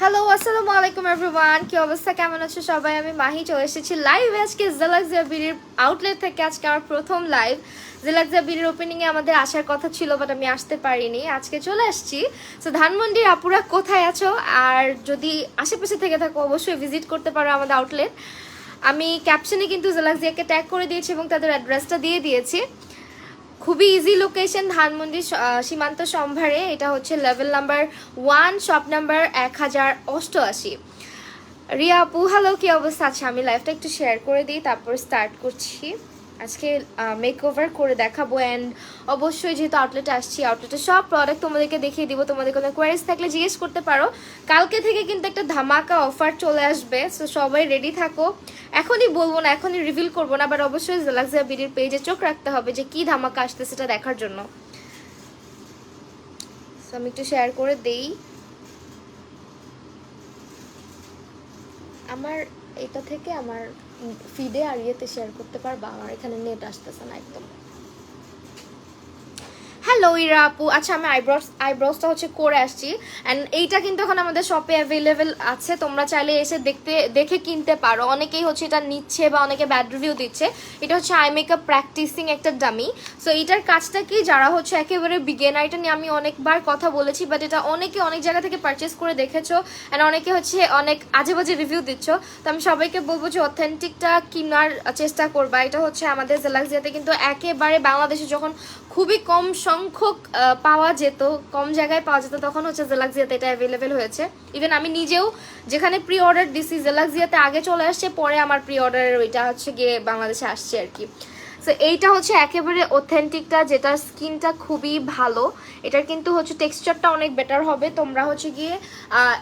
Hello আসসালামু আলাইকুম everyone, কি অবস্থা, কেমন আছো সবাই? আমি মাহি চলে এসেছি লাইভে আজকে জেলাক্সিয়া বিডির আউটলেট থেকে। আজকে আমার প্রথম লাইভ। জেলাক্সিয়া বিডির ওপেনিংয়ে আমাদের আসার কথা ছিল, বাট আমি আসতে পারিনি, আজকে চলে আসছি। সো ধানমন্ডির আপুরা কোথায় আছো? আর যদি আশেপাশে থেকে থাকো অবশ্যই ভিজিট করতে পারো আমাদের আউটলেট। আমি ক্যাপশনে কিন্তু জেলাক্সিয়াকে ট্যাগ করে দিয়েছি এবং তাদের অ্যাড্রেসটা দিয়ে দিয়েছি। খুবই ইজি লোকেশন, ধানমন্ডি সীমান্ত সম্ভারে। এটা হচ্ছে level number 1, shop number 1088। Riya আপু হ্যালো, কি অবস্থা আছে? আমি লাইভটা একটু শেয়ার করে দিই, তারপর স্টার্ট করছি। আজকে মেকওভার করে দেখাবো। অ্যান্ড অবশ্যই যেহেতু আউটলেটে আসছি, আউটলেটে সব প্রোডাক্ট তোমাদেরকে দেখিয়ে দিব। তোমাদের কোনো কোয়ারিজ থাকলে জিজ্ঞেস করতে পারো। কালকে থেকে কিন্তু একটা ধামাকা অফার চলে আসবে, সো সবাই রেডি থাকো। এখনই বলবো না, এখনই রিভিল করবো না, বাট অবশ্যই জেলাক্সিয়া বিডির পেজে চোখ রাখতে হবে যে কি ধামাকা আসতে সেটা দেখার জন্য। সো আমি একটু শেয়ার করে দেই। আমার এটা থেকে আমার ফিডে আর ইয়েতে শেয়ার করতে পারবা? আমার এখানে নেট আসতেছে না একদম। হ্যালো ইরা আপু, আচ্ছা আমি আইব্রোসটা হচ্ছে করে আসছি। অ্যান্ড এইটা কিন্তু এখন আমাদের শপে অ্যাভেলেবেল আছে, তোমরা চাইলে এসে দেখে কিনতে পারো। অনেকেই হচ্ছে এটা নিচ্ছে বা অনেকে ব্যাড রিভিউ দিচ্ছে। এটা হচ্ছে আই মেকআপ প্র্যাকটিসিং একটা ডামি। সো এইটার কাজটা কি, যারা হচ্ছে একেবারে বিগিনার, এটা নিয়ে আমি অনেকবার কথা বলেছি, বাট এটা অনেকে অনেক জায়গা থেকে পারচেস করে দেখেছো অ্যান্ড অনেকে হচ্ছে অনেক আজে বাজে রিভিউ দিচ্ছ। তো আমি সবাইকে বলবো যে অথেন্টিকটা কেনার চেষ্টা করবা। এটা হচ্ছে আমাদের জেলাক্সিয়াতে কিন্তু একেবারে বাংলাদেশে যখন খুবই কম সংখ্যক পাওয়া যেত, কম জায়গায় পাওয়া যেত, তখন হচ্ছে জেলাক্সিয়াতে এটা অ্যাভেলেবেল হয়েছে। ইভেন আমি নিজেও যেখানে প্রি অর্ডার দিছি জেলাক্সিয়াতে আগে চলে আসছে, পরে আমার প্রি অর্ডারের ওইটা হচ্ছে গিয়ে বাংলাদেশে আসছে আর কি। সো এইটা হচ্ছে একেবারে অথেন্টিকটা, যেটার স্কিনটা খুবই ভালো। এটার কিন্তু হচ্ছে টেক্সচারটা অনেক বেটার হবে। তোমরা হচ্ছে গিয়ে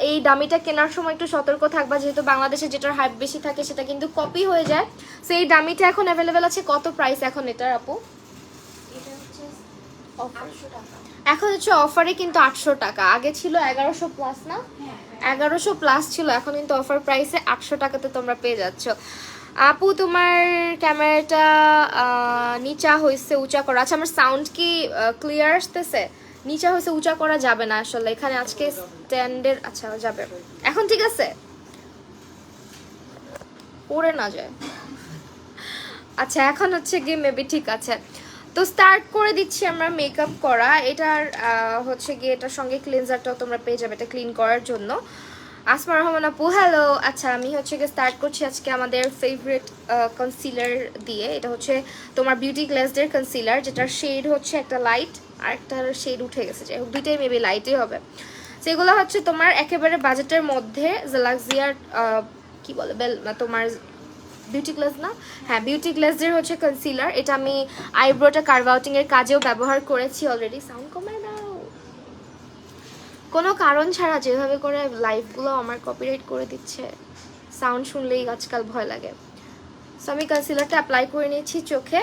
এই ডামিটা কেনার সময় একটু সতর্ক থাকবা, যেহেতু বাংলাদেশে যেটার হাইপ বেশি থাকে সেটা কিন্তু কপি হয়ে যায়। সো এই ডামিটা এখন অ্যাভেলেবেল আছে। কত প্রাইস এখন এটার আপু? এখন হচ্ছে অফারে কিন্তু 800 টাকা, আগে ছিল 1100 প্লাস না? 1100 প্লাস ছিল, এখন কিন্তু অফার প্রাইসে 800 টাকাতে তোমরা পেয়ে যাচ্ছ। আপু তোমার ক্যামেরাটা নিচা হয়েছে, উঁচা করা। আচ্ছা আমার সাউন্ড কি ক্লিয়ার আসতেছে? নিচা হয়েছে, উঁচা করা যাবে না আসলে এখানে আজকে স্ট্যান্ডের। আচ্ছা যাবে, এখন ঠিক আছে, পড়ে না যায়। আচ্ছা এখন হচ্ছে গিয়ে মেবি ঠিক আছে। তো স্টার্ট করে দিচ্ছি আমরা মেকআপ করা। এটার হচ্ছে গিয়ে এটার সঙ্গে ক্লিনজারটাও তোমরা পেয়ে যাবে এটা ক্লিন করার জন্য। আসমা রহমান আপু হ্যালো। আচ্ছা আমি হচ্ছে গিয়ে স্টার্ট করছি আজকে আমাদের ফেভারিট কনসিলার দিয়ে। এটা হচ্ছে তোমার বিউটি গ্লেজডের কনসিলার, যেটার শেড হচ্ছে একটা লাইট আর একটা শেড উঠে গেছে, যাই হোক দুইটাই মেবি লাইটই হবে। সেগুলো হচ্ছে তোমার একেবারে বাজেটের মধ্যে। জেলাক্সিয়ার কি বলে তোমার বিউটি গ্লেজ না, হ্যাঁ বিউটি গ্লেজের হচ্ছে কনসিলার। এটা আমি আইব্রোটা কার্ভ আউটিং এর কাজেও ব্যবহার করেছি অলরেডি। সাউন্ড কমায় দাও, কোনো কারণ ছাড়া যেভাবে করে লাইভগুলো আমার কপিরাইট করে দিচ্ছে, সাউন্ড শুনলেই আজকাল ভয় লাগে। সো আমি কনসিলারটা অ্যাপ্লাই করে নিয়েছি চোখে।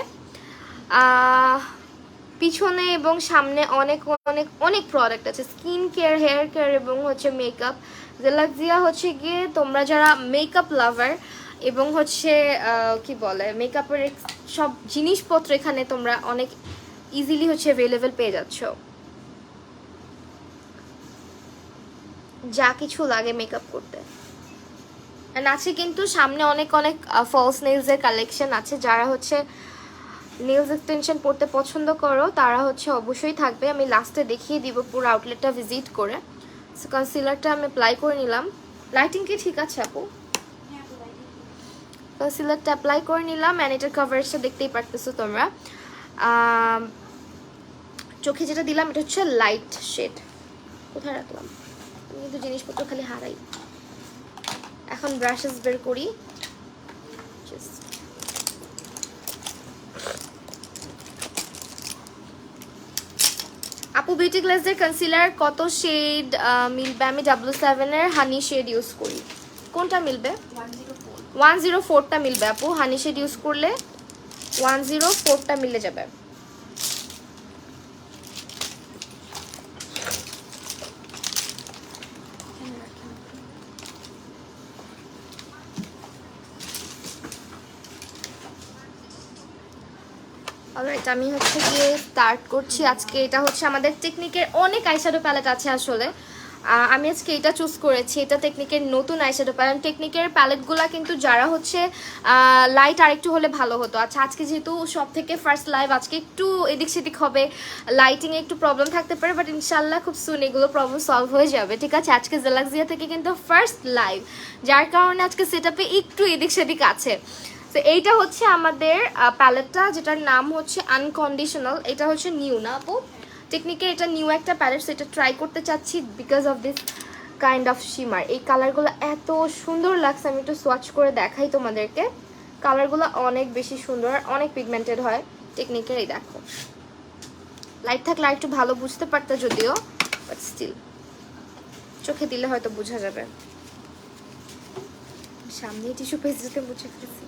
পিছনে এবং সামনে অনেক অনেক অনেক প্রোডাক্ট আছে, স্কিন কেয়ার, হেয়ার কেয়ার এবং হচ্ছে মেকআপ। জেলাক্সিয়া হচ্ছে গিয়ে তোমরা যারা মেকআপ লাভার এবং হচ্ছে কি বলে মেকআপের সব জিনিসপত্র এখানে তোমরা অনেক ইজিলি হচ্ছে অ্যাভেলেবেল পেয়ে যাচ্ছ, যা কিছু লাগে মেকআপ করতে। অ্যান্ড আছে কিন্তু সামনে অনেক অনেক ফলস নেলসের কালেকশন আছে। যারা হচ্ছে নেলস এক্সটেনশন পড়তে পছন্দ করো তারা হচ্ছে অবশ্যই থাকবে। আমি লাস্টে দেখিয়ে দিব পুরো আউটলেটটা ভিজিট করে। সো কনসিলারটা আমি অ্যাপ্লাই করে নিলাম। লাইটিং কি ঠিক আছে আপু? কনসিলারটা অ্যাপ্লাই করে নিলাম অ্যান্ড এটার কভারেজটা দেখতেই পারতেছো তোমরা। চোখে যেটা দিলাম এটা হচ্ছে লাইট শেড। কোথায় রাখলাম? আমি কিন্তু জিনিসপত্র খালি হারাই। এখন ব্রাশেস বের করি। আপু বিউটি গ্লেজের কনসিলার কত শেড মিলবে? আমি W7 এর হানি শেড ইউজ করি। কোনটা মিলবে? 104টা মিলবে আপু। হানি শেড ইউজ করলে 104টা মিলে যাবে। অলরাইট আমি হচ্ছে গিয়ে স্টার্ট করছি আজকে। এটা হচ্ছে আমাদের টেকনিকের অনেক আইশ্যাডো প্যালেট আছে আসলে। আমি আজকে এটা চুজ করেছি, এটা টেকনিকের নতুন আইশ্যাডো প্যালেট। টেকনিকের প্যালেটগুলো কিন্তু যারা হচ্ছে লাইট আরেকটু হলে ভালো হতো। আচ্ছা আজকে যেহেতু সব থেকে ফার্স্ট লাইভ, আজকে একটু এদিক সেদিক হবে, লাইটিংয়ে একটু প্রবলেম থাকতে পারে, বাট ইনশাল্লাহ খুব সুন এগুলো প্রবলেম সলভ হয়ে যাবে, ঠিক আছে। আজকে জেলাক্সিয়া থেকে কিন্তু ফার্স্ট লাইভ, যার কারণে আজকে সেটআপে একটু এদিক সেদিক আছে। তো এইটা হচ্ছে আমাদের প্যালেটটা, যেটার নাম হচ্ছে আনকন্ডিশনাল। এটা হচ্ছে নিউ না আপু, টেকনিকের এটা নিউ একটা প্যালেট, সেটা ট্রাই করতে চাচ্ছি because of this kind of shimmer. এই কালারগুলো এত সুন্দর লাগছে, আমি একটু সোয়াচ করে দেখাই তোমাদেরকে। কালারগুলো অনেক বেশি সুন্দর, অনেক পিগমেন্টেড হয় টেকনিকের। এই দেখো, লাইট থাকলে আর একটু ভালো বুঝতে পারতে যদিও, বাট স্টিল চোখে দিলে হয়তো বোঝা যাবে। সামনে টিস্যু পেজটাতে মুছে ফেলেছি।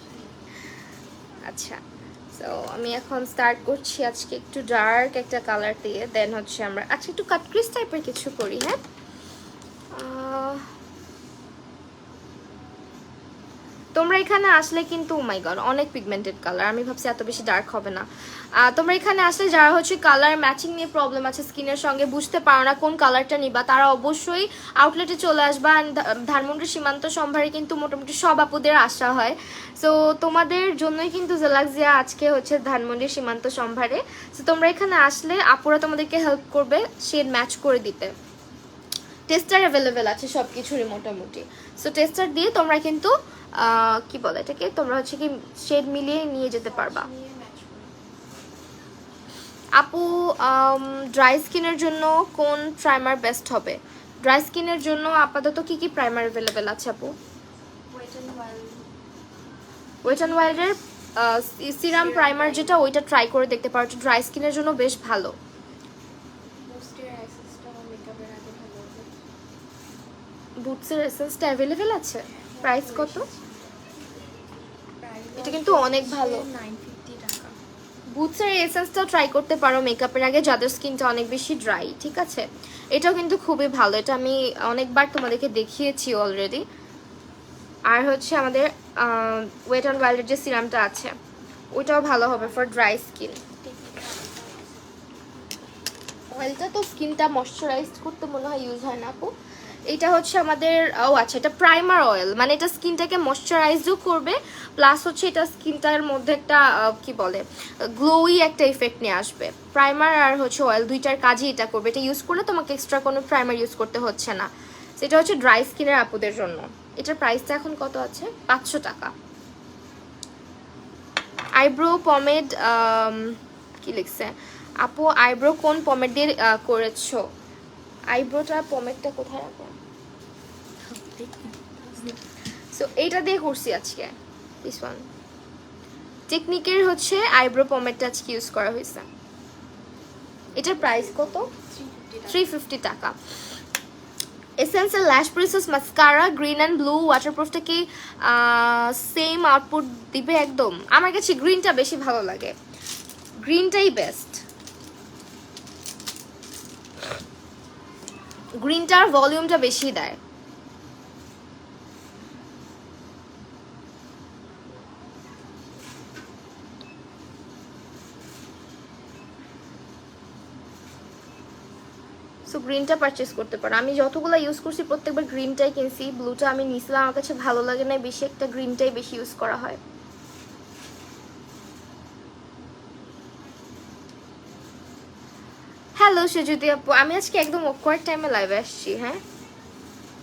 আচ্ছা, তো আমি এখন স্টার্ট করছি আজকে একটু ডার্ক একটা কালার দিয়ে, দেন হচ্ছে আমরা আজকে একটু কাট ক্রিস টাইপের কিছু করি। হ্যাঁ, তোমরা এখানে আসলে কিন্তু ও মাই গড অনেক পিগমেন্টেড কালার, আমি ভাবছি এত বেশি ডার্ক হবে না। তোমরা এখানে আসলে যারা হচ্ছে কালার ম্যাচিং নিয়ে প্রবলেম আছে, স্কিনের সঙ্গে বুঝতে পারো না কোন কালারটা নিবা, তারা অবশ্যই আউটলেটে চলে আসবা। ধানমন্ডির সীমান্ত সম্ভারে কিন্তু মোটামুটি সব আপুদের আসা হয়। সো তোমাদের জন্যই কিন্তু জেলাক্সিয়া আজকে হচ্ছে ধানমন্ডির সীমান্ত সম্ভারে। সো তোমরা এখানে আসলে আপুরা তোমাদেরকে হেল্প করবে শেড ম্যাচ করে দিতে। টেস্টার অ্যাভেলেবেল আছে সব কিছুরই মোটামুটি। সো টেস্টার দিয়ে তোমরা কিন্তু কি বলে এটাকে, তোমরা হচ্ছে কি শেড মিলিয়ে নিয়ে যেতে পারবা। আপু ড্রাই স্কিনের জন্য কোন প্রাইমার বেস্ট হবে? ড্রাই স্কিনের জন্য আপাতত কি কি প্রাইমার অ্যাভেলেবেল আছে আপু? ওয়েট অ্যান্ড ওয়াইল্ডের সিরাম প্রাইমার যেটা, ওইটা ট্রাই করে দেখতে পারো, ড্রাই স্কিনের জন্য বেশ ভালো। বুটসের এসেন্সটা অ্যাভেলেবেল আছে, প্রাইস কত? এটা কিন্তু অনেক ভালো, 950 টাকা। বুটসের এসেন্সটাও ট্রাই করতে পারো মেকআপের আগে, যাদের স্কিনটা অনেক বেশি ড্রাই, ঠিক আছে। এটাও কিন্তু খুবই ভালো, এটা আমি অনেকবার তোমাদেরকে দেখিয়েছি অলরেডি। আর হচ্ছে আমাদের ওয়েট অ্যান্ড ওয়াইল্ডের যে সিরামটা আছে, ওইটাও ভালো হবে ফর ড্রাই স্কিন। অয়েলটা তো স্কিনটা ময়শ্চারাইজ করতে মনে হয় ইউজ হয় না আপু। এটা হচ্ছে আমাদের, ও আচ্ছা, এটা প্রাইমার অয়েল, মানে এটা স্কিনটাকে ময়শ্চারাইজও করবে, প্লাস হচ্ছে এটা স্কিনটার মধ্যে একটা কি বলে গ্লোই একটা ইফেক্ট নিয়ে আসবে। প্রাইমার আর হচ্ছে অয়েল দুইটার কাজই এটা করবে। এটা ইউজ করলে তোমাকে এক্সট্রা কোনো প্রাইমার ইউজ করতে হচ্ছে না। সেটা হচ্ছে ড্রাই স্কিনের আপুদের জন্য। এটার প্রাইসটা এখন কত আছে? 500 টাকা। আইব্রো পমেড, কি লিখছে আপু? আইব্রো কোন পমেড দিয়ে করেছো? আইব্রোটা পমেডটা কোথায় রাখো? সো এইটা দিয়ে করছি আজকে, দিস ওয়ান। টেকনিকের হচ্ছে আইব্রো পমেডটা আজকে ইউজ করা হয়েছে। এটার প্রাইস কত? 350 টাকা। Essential lash princess mascara green and blue ওয়াটারপ্রুফটা কি সেম আউটপুট দিবে? একদম, আমার কাছে গ্রিনটা বেশি ভালো লাগে, গ্রিনটাই বেস্ট। গ্রিনটার ভলিউমটা বেশি দেয়। সো গ্রিনটা পারচেস করতে পারো। আমি যতগুলো ইউজ করছি প্রত্যেকবার গ্রিনটাই কিনছি, ব্লুটা আমি নিয়েছিলাম, আমার কাছে ভালো লাগে না বেশি, একটা গ্রিনটাই বেশি ইউজ করা হয়। হ্যালো সুজুতি আপু, আমি আজকে একদম অকওয়ার্ড টাইমে লাইভে আসছি। হ্যাঁ,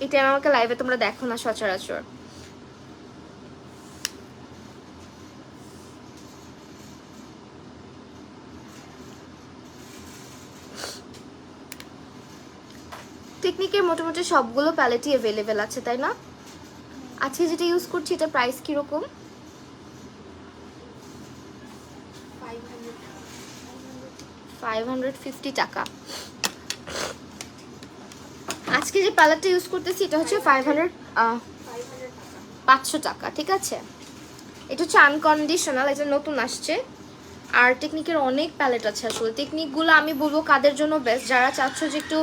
এই টাইম আমাকে লাইভে তোমরা দেখো না সচরাচর। টেকনিকের মোটামুটি সবগুলো প্যালেটই অ্যাভেলেবেল আছে, তাই না? আজকে যেটা ইউজ করছি এটা প্রাইস কিরকম? 550 টাকা। আজকে যে প্যালেটটা ইউজ করতেছি এটা হচ্ছে 500 টাকা, ঠিক আছে। এটা হচ্ছে আনকন্ডিশনাল, এটা নতুন আসছে। আর টেকনিকের অনেক প্যালেট আছে আসলে। টেকনিকগুলো আমি বলবো কাদের জন্য বেস্ট, যারা চাচ্ছ যে একটু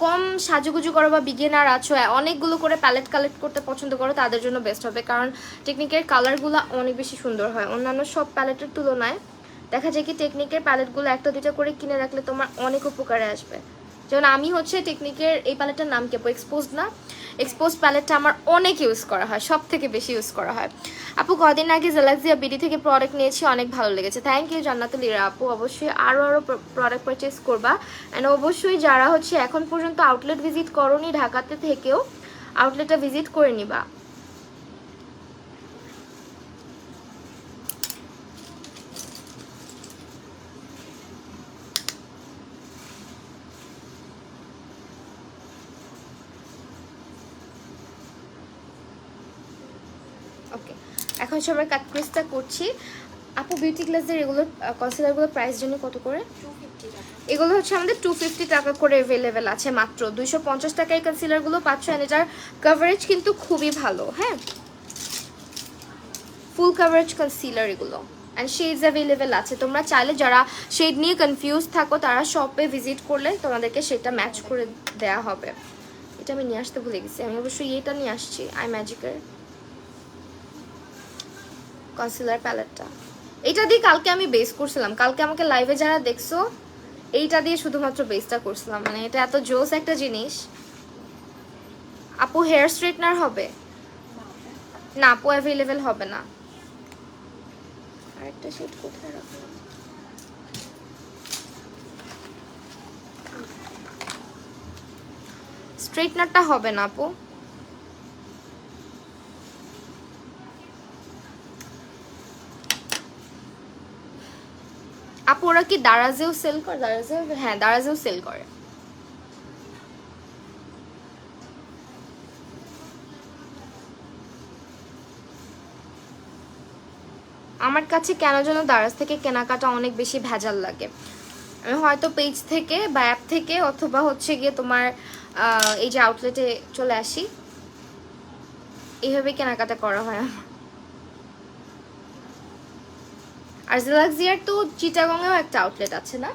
কম সাজুগুজু করো বা বিগিনার আছো, অনেকগুলো করে প্যালেট কালেক্ট করতে পছন্দ করো, তাদের জন্য বেস্ট হবে। কারণ টেকনিকের কালারগুলো অনেক বেশি সুন্দর হয় অন্যান্য সব প্যালেটের তুলনায়। দেখা যায় কি টেকনিকের প্যালেটগুলো একটা দুটো করে কিনে রাখলে তোমার অনেক উপকারে আসবে। যেমন আমি হচ্ছে টেকনিকের এই প্যালেটটার নাম কি আপু, এক্সপোজ না, এক্সপোজ প্যালেটটা আমার অনেক ইউজ করা হয়, সব থেকে বেশি ইউজ করা হয়। আপু কদিন আগে জেলাক্সিয়া বিডি থেকে প্রোডাক্ট নিয়েছি, অনেক ভালো লেগেছে। থ্যাংক ইউ জান্নাতুল ইরা আপু, অবশ্যই আরও প্রোডাক্ট পারচেস করবা। অ্যান্ড অবশ্যই যারা হচ্ছে এখন পর্যন্ত আউটলেট ভিজিট করোনি ঢাকাতে থেকেও আউটলেটটা ভিজিট করে নিবা। ওকে, এখন হচ্ছে আমরা কাট ক্রিজটা করছি। আপু বিউটি গ্লাসের এগুলোর কনসিলারগুলোর প্রাইস জন্য কত করে? এগুলো হচ্ছে আমাদের 250 টাকা করে অ্যাভেলেবেল আছে, মাত্র 250 টাকায় কনসিলারগুলো পাচ্ছ। এন্ড এটার কভারেজ কিন্তু খুবই ভালো, হ্যাঁ, ফুল কভারেজ কনসিলার এগুলো। অ্যান্ড শেডস অ্যাভেলেবেল আছে, তোমরা চাইলে যারা শেড নিয়ে কনফিউজ থাকো তারা শপে ভিজিট করলে তোমাদেরকে সেটা ম্যাচ করে দেয়া হবে। এটা আমি নিয়ে আসতে ভুলে গেছি, আমি অবশ্যই এটা নিয়ে আসছি আই ম্যাজিকের কনসিলার প্যালেটটা। এটা দিয়ে কালকে আমি বেস করছিলাম, কালকে আমাকে লাইভে যারা দেখছো এইটা দিয়ে শুধুমাত্র বেসটা করছিলাম, মানে এটা এত জোস একটা জিনিস। আপু হেয়ার স্ট্রেটনার হবে না আপু, অ্যাভেলেবেল হবে না। আরেকটা শেড কোথায় রাখলাম? স্ট্রেটনারটা হবে না আপু। আপু ওরা কি দারাজেও সেল করে? দারাজেও, হ্যাঁ দারাজেও সেল করে। আমার কাছে কেন যেন দারাজ থেকে কেনাকাটা অনেক বেশি ভেজাল লাগে। আমি হয়তো পেজ থেকে বা অ্যাপ থেকে অথবা হচ্ছে গিয়ে তোমার এই যে আউটলেটে চলে আসি, এইভাবে কেনাকাটা করা হয় আমার। আর জেলাক্সিয়ার তো চিটাগংয়েও একটা আউটলেট আছে না?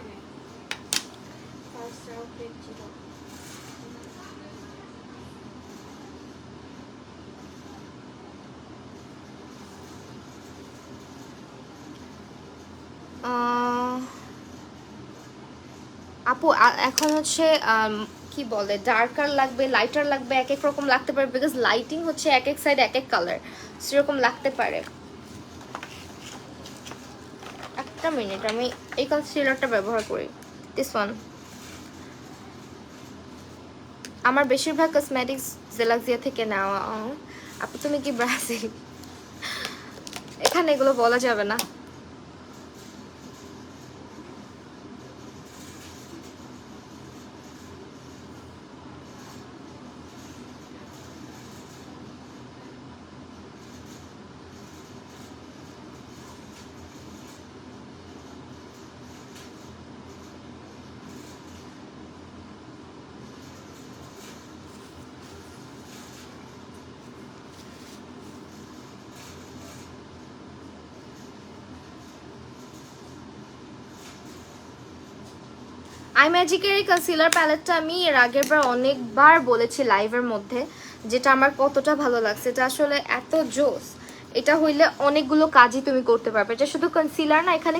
আপু এখন হচ্ছে কি বলে ডার্কার লাগবে লাইটার লাগবে, এক এক রকম লাগতে পারে, বিকজ লাইটিং হচ্ছে এক এক সাইড এক এক কালার, সেরকম লাগতে পারে। একটা মিনিট, আমি এই কনসিলারটা ব্যবহার করি, দিস ওয়ান। আমার বেশিরভাগ কসমেটিক্স জেলাক্সিয়া থেকে নেওয়া। আপু তুমি কি ব্রাজিল? এখানে এগুলো বলা যাবে না। আই ম্যাজিকের এই কনসিলার প্যালেটটা আমি এর আগের বার অনেকবার বলেছি লাইভের মধ্যে, যেটা আমার কতটা ভালো লাগছে। এটা আসলে এত জোস, এটা হইলে অনেকগুলো কাজই তুমি করতে পারবে। এটা শুধু কনসিলার না, এখানে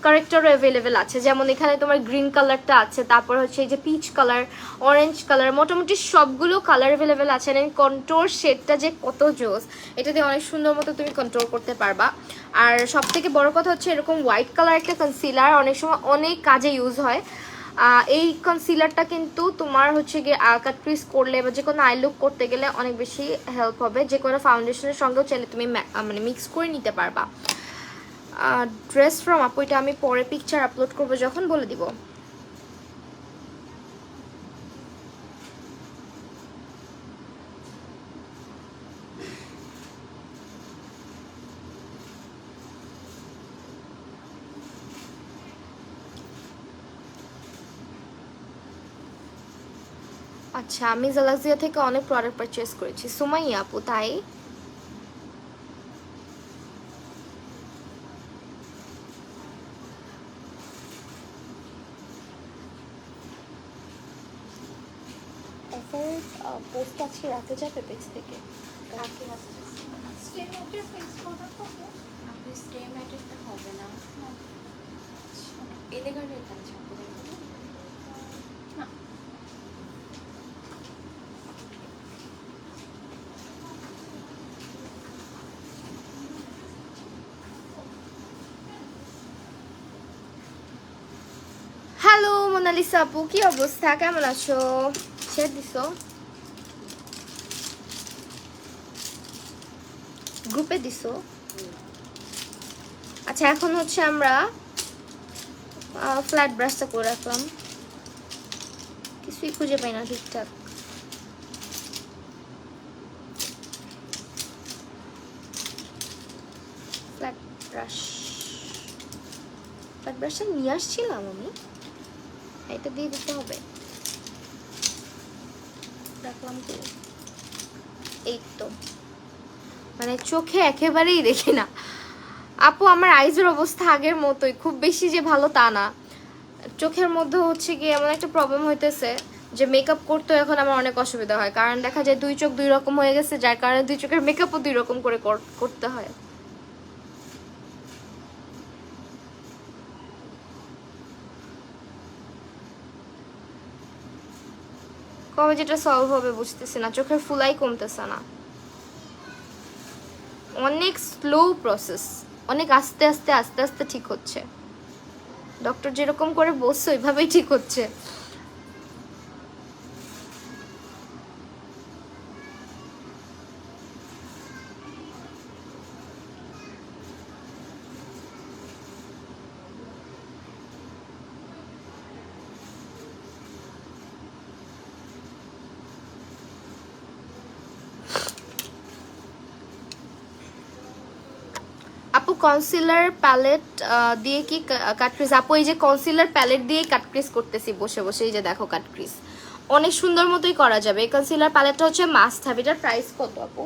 কারেক্টরও অ্যাভেলেবেল আছে। যেমন এখানে তোমার গ্রিন কালারটা আছে, তারপর হচ্ছে এই যে পিচ কালার, অরেঞ্জ কালার, মোটামুটি সবগুলো কালার অ্যাভেলেবেল আছে। কন্ট্রোল শেডটা যে কত জোস, এটা দিয়ে অনেক সুন্দর মতো তুমি কন্ট্রোল করতে পারবা। আর সব থেকে বড় কথা হচ্ছে এরকম হোয়াইট কালার একটা কনসিলার অনেক সময় অনেক কাজে ইউজ হয়। এই কনসিলারটা কিন্তু তোমার হচ্ছে গিয়ে কাট ক্রিজ করলে বা যে কোনো আই লুক করতে গেলে অনেক বেশি হেল্প হবে। যে কোনো ফাউন্ডেশনের সঙ্গেও চাইলে তুমি মানে মিক্স করে নিতে পারবা। ড্রেস ফ্রম আপু, এটা আমি পরে পিকচার আপলোড করবো যখন বলে দিব। আচ্ছা, আমি জালাক্সিয়া থেকে অনেক প্রোডাক্ট পারচেস করেছি। সুমাইয়া আপু, তাই? পোস্ট আজকে রাতে যাবে পেজ থেকে? হবে না, এলেগার্ডের কাছে না মোনালিসা আপু, কি অবস্থা, কেমন আছো? শেয়ার দিছো, গ্রুপে দিছো? আচ্ছা, এখন হচ্ছে আমরা ফ্ল্যাট ব্রাশটা করে রাখলাম, কিছুই খুঁজে পাই না ঠিকঠাক। ফ্ল্যাট ব্রাশ, ফ্ল্যাট ব্রাশটা নিয়ে আসছিলাম আমি, এটা দিয়ে দিতে হবে। রাখলাম কি, এই তো, মানে চোখে একেবারেই দেখি না আপু। আমার আইজের অবস্থা আগের মতোই, খুব বেশি যে ভালো তা না। চোখের মধ্যে হচ্ছে কি এমন একটা প্রবলেম হইতেছে যে মেকআপ করতে এখন আমার অনেক অসুবিধা হয়, কারণ দেখা যায় দুই চোখ দুই রকম হয়ে গেছে, যার কারণে দুই চোখের মেকআপও দুই রকম করে করতে হয়। কবে যেটা সলভ হবে বুঝতেছি না, চোখের ফুলাই কমতেছে না, অনেক স্লো প্রসেস, অনেক আস্তে আস্তে আস্তে আস্তে ঠিক হচ্ছে। ডক্টর যেরকম করে বলছে ওইভাবেই ঠিক হচ্ছে। আপু কনসিলার প্যালেট দিয়ে কি কাট ক্রিজ? আপু এই যে কনসিলার প্যালেট দিয়ে কাট ক্রিজ করতেছি বসে বসে, এই যে দেখো কাট ক্রিজ অনেক সুন্দর মতোই করা যাবে। এই কনসিলার প্যালেটটা হচ্ছে মাস্ট হ্যাভ। এটার প্রাইস কত আপু?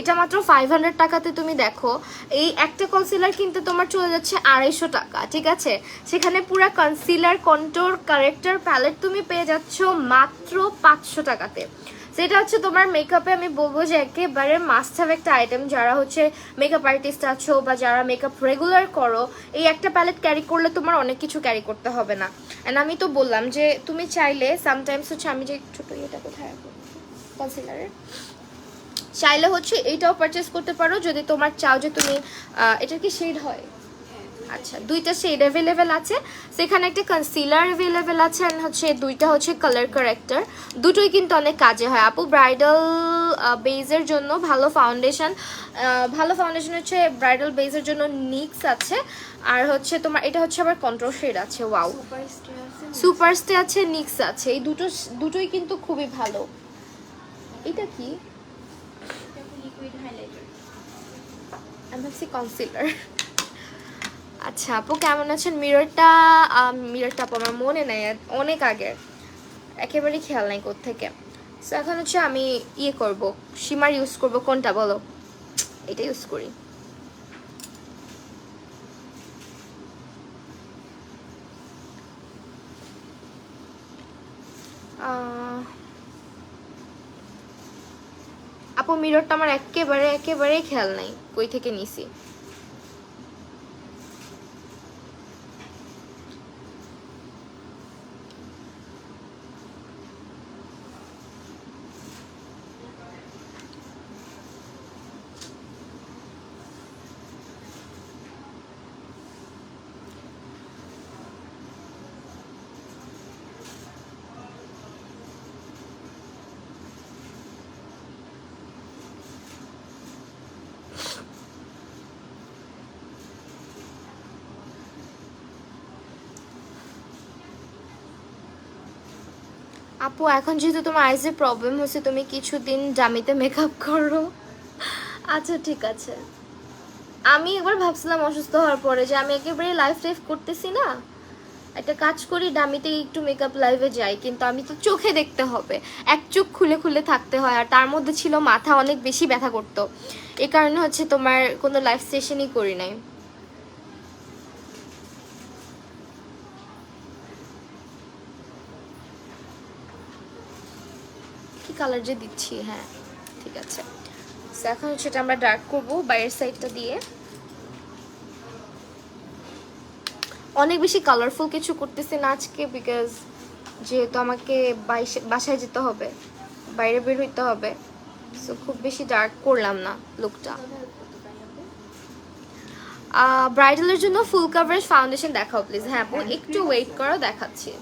এটা মাত্র 500 টাকাতে। তুমি দেখো এই একটা কনসিলার কিনতে তোমার চলে যাচ্ছে 250 টাকা, ঠিক আছে? সেখানে পুরো কনসিলার, কন্ট্যুর, কারেক্টর প্যালেট তুমি পেয়ে যাচ্ছ মাত্র 500 টাকাতে। সেটা হচ্ছে তোমার মেকআপে আমি বলবো যে একেবারে মাস্ট হ্যাভ একটা আইটেম। যারা হচ্ছে মেকআপ আর্টিস্ট আছো বা যারা মেকআপ রেগুলার করো, এই একটা প্যালেট ক্যারি করলে তোমার অনেক কিছু ক্যারি করতে হবে না। অ্যান্ড আমি তো বললাম যে তুমি চাইলে সামটাইমস হচ্ছে, আমি যে ছোটো ইয়েটা কোথায় রাখবো কনসিলারের, চাইলে হচ্ছে এইটাও পারচেস করতে পারো যদি তোমার চাও যে তুমি এটা কি শেড হয়, আচ্ছা দুইটা শেড অ্যাভেলেবেল আছে। সেখানে একটা কনসিলার অ্যাভেলেবেল আছে আর হচ্ছে দুইটা হচ্ছে কালার কারেক্টর। দুটোই কিন্তু অনেক কাজে হয় আপু। ব্রাইডাল বেজের জন্য ভালো ফাউন্ডেশন হচ্ছে ব্রাইডাল বেজের জন্য নিক্স আছে, আর হচ্ছে তোমার এটা হচ্ছে আবার কন্ট্রোল শেড আছে, ওয়াও সুপার স্টে আছে, নিক্স আছে। এই দুটোই কিন্তু খুবই ভালো। এটা কি আমি ভাবছি কনসিলার। আচ্ছা আপু কেমন আছেন? মিররটা আপু আমার মনে নেই, অনেক আগের, একেবারেই খেয়াল নাই কোত্থেকে। সো এখন হচ্ছে আমি ইয়ে করব, শিমার ইউজ করব। কোনটা বলো? এটা ইউজ করি। আপু মিররটা আমার একেবারেই খেয়াল নাই কই থেকে নিছি। আপু এখন যেহেতু তোমার আইসের প্রবলেম হচ্ছে, তুমি কিছুদিন ডামিতে মেকআপ করো। আচ্ছা ঠিক আছে। আমি একবার ভাবছিলাম অসুস্থ হওয়ার পরে যে আমি একেবারে লাইফ করতেছি না, একটা কাজ করি ডামিতে একটু মেকআপ লাইভে যাই, কিন্তু আমি তো চোখে দেখতে হবে, এক চোখ খুলে খুলে থাকতে হয়, আর তার মধ্যে ছিল মাথা অনেক বেশি ব্যথা করতো, এই কারণে হচ্ছে তোমার কোনো লাইভ সেশনই করি নাই। কি কালার যে দিচ্ছি, হ্যাঁ ঠিক আছে। এখন হচ্ছে এটা আমরা ডার্ক করবো বাইরের সাইডটা দিয়ে। অনেক বেশি কালারফুল কিছু করতেছি না আজকে, বিকজ যেহেতু আমাকে বাসায় যেতে হবে, বাইরে বের হইতে হবে, সো খুব বেশি ডার্ক করলাম না লুকটা। ব্রাইডালের জন্য ফুল কাভারেজ ফাউন্ডেশন দেখাও প্লিজ। হ্যাঁ আপু একটু ওয়েট করো, দেখাচ্ছি।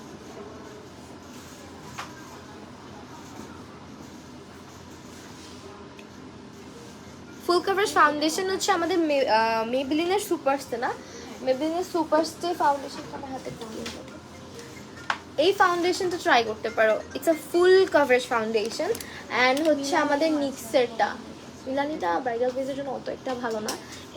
ফুল কাভারেজ ফাউন্ডেশন হচ্ছে আমাদের মেবিলিনের সুপারস্টে, না মেবিলিনের সুপারস্টে ফাউন্ডেশন আমার হাতে দিয়ে। এই ফাউন্ডেশনটা ট্রাই করতে পারো, it's a full coverage foundation and হচ্ছে আমাদের নিক্সেরটা, মিলানিটা ব্রাইডাল বেজের জন্য অত একটা ভালো না।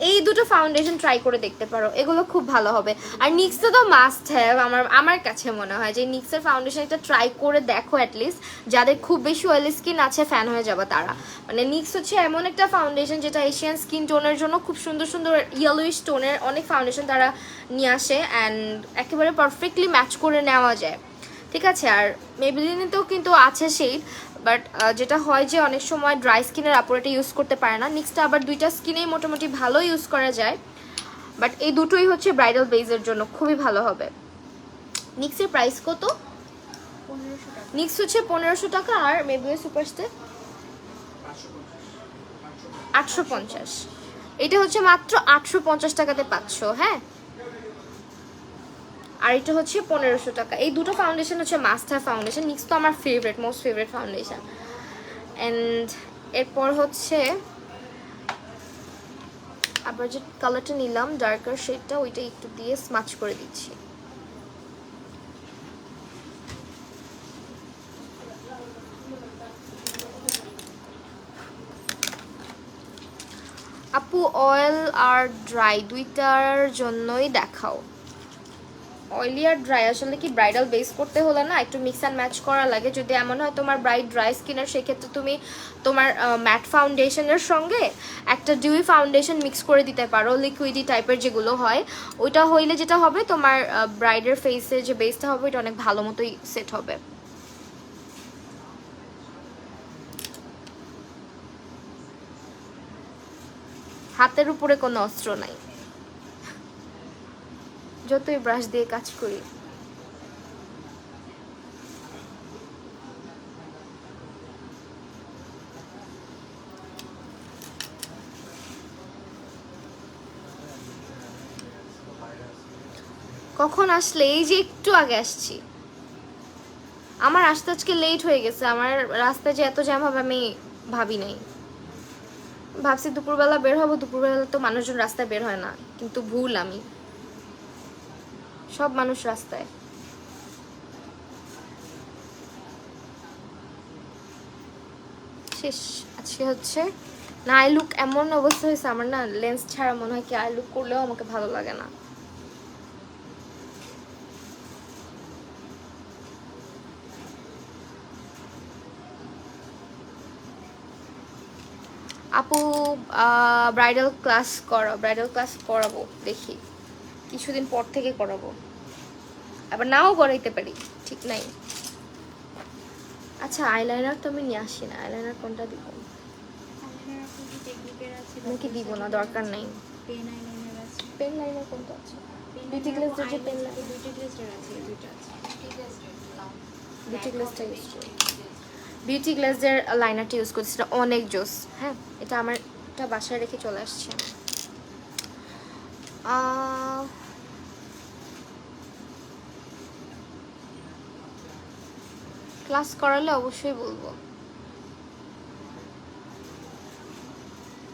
এই দুটো ফাউন্ডেশন ট্রাই করে দেখতে পারো, এগুলো খুব ভালো হবে। আর নিক্সটা তো মাস্ট হ্যাভ, আমার কাছে মনে হয় যে নিক্সের ফাউন্ডেশন একটা ট্রাই করে দেখো অ্যাটলিস্ট। যাদের খুব বেশি অয়েলি স্কিন আছে ফ্যান হয়ে যাবে তারা। মানে নিক্স হচ্ছে এমন একটা ফাউন্ডেশন যেটা এশিয়ান স্কিন টোনের জন্য খুব সুন্দর সুন্দর ইয়েলোইশ টোনের অনেক ফাউন্ডেশন তারা নিয়ে আসে অ্যান্ড একেবারে পারফেক্টলি ম্যাচ করে নেওয়া যায়, ঠিক আছে। আর মেবিলিনেতেও কিন্তু আছে শেড, বাট যেটা হয় যে অনেক সময় ড্রাই স্কিনের আপুরা ইউজ করতে পারে না। নিক্সটা আবার দুইটা স্কিনেই মোটামুটি ভালো ইউজ করা যায়, বাট এই দুটোই হচ্ছে ব্রাইডাল বেজের জন্য খুবই ভালো হবে। নিক্সের প্রাইস কত? নিক্স হচ্ছে 1500 টাকা আর মেবিলিন সুপারস্টে 850। এটা হচ্ছে মাত্র 850 টাকাতে পাচ্ছ, হ্যাঁ। আর এটা হচ্ছে 1500 টাকা। এই দুটো ফাউন্ডেশন হচ্ছে মাস্টার ফাউন্ডেশন। নিক্স তো আমার favourite, most favourite foundation. And এরপর হচ্ছে আবার যে কালারটা নিলাম ডার্কার শেডটা, ওইটা একটু দিয়ে স্মাচ করে দিচ্ছি। আপু অয়েল আর ড্রাই দুইটার জন্যই দেখাও। অয়েলি আর ড্রাই আসলে কি ব্রাইডাল বেস করতে হলে না একটু মিক্স অ্যান্ড ম্যাচ করা লাগে। যদি এমন হয় তোমার ব্রাইড ড্রাই স্কিনের, সেক্ষেত্রে তুমি তোমার ম্যাট ফাউন্ডেশনের সঙ্গে একটা ডিউই ফাউন্ডেশন মিক্স করে দিতে পারো, লিকুইডি টাইপের যেগুলো হয়। ওইটা হইলে যেটা হবে তোমার ব্রাইডের ফেসে যে বেসটা হবে ওইটা অনেক ভালো মতোই সেট হবে। হাতের উপরে কোনো অস্ত্র নাই, যতই ব্রাশ দিয়ে কাজ করি। কখন আসলে? এই যে একটু আগে আসছি। আমার আসতে আজকে লেট হয়ে গেছে, আমার রাস্তায় যে এত জ্যাম হবে আমি ভাবি নাই। ভাবছি দুপুরবেলা বের হবো, দুপুরবেলা তো মানুষজন রাস্তায় বের হয় না, কিন্তু ভুল আমি, সব মানুষ রাস্তায়। শেষ আজকে হচ্ছে না আই লুক এমন অবস্থা হয়েছে আমার, না লেন্স ছাড়া মনে হয় কি আই লুক করলেও আমাকে ভালো লাগে না। আপু ব্রাইডাল ক্লাস করো, ব্রাইডাল ক্লাস করাবো, দেখি কিছুদিন পর থেকে করাবো, আবার নাও করাইতে পারি, ঠিক নাই। আচ্ছা আইলাইনার তো আমি নিয়ে আসি না, আইলাইনার কোনটা দিব নাকি দিব না, দরকার নাই। পেন লাইনার কোনটা আছে? বিউটি গ্লেজের যে পেন লাইনার, বিউটি গ্লেজটা ইউজ করি, বিউটি গ্লেজের লাইনারটা ইউজ করছি, সেটা অনেক জোস। হ্যাঁ এটা আমার, এটা বাসায় রেখে চলে আসছি আমি। ক্লাস করালে অবশ্যই বলবো।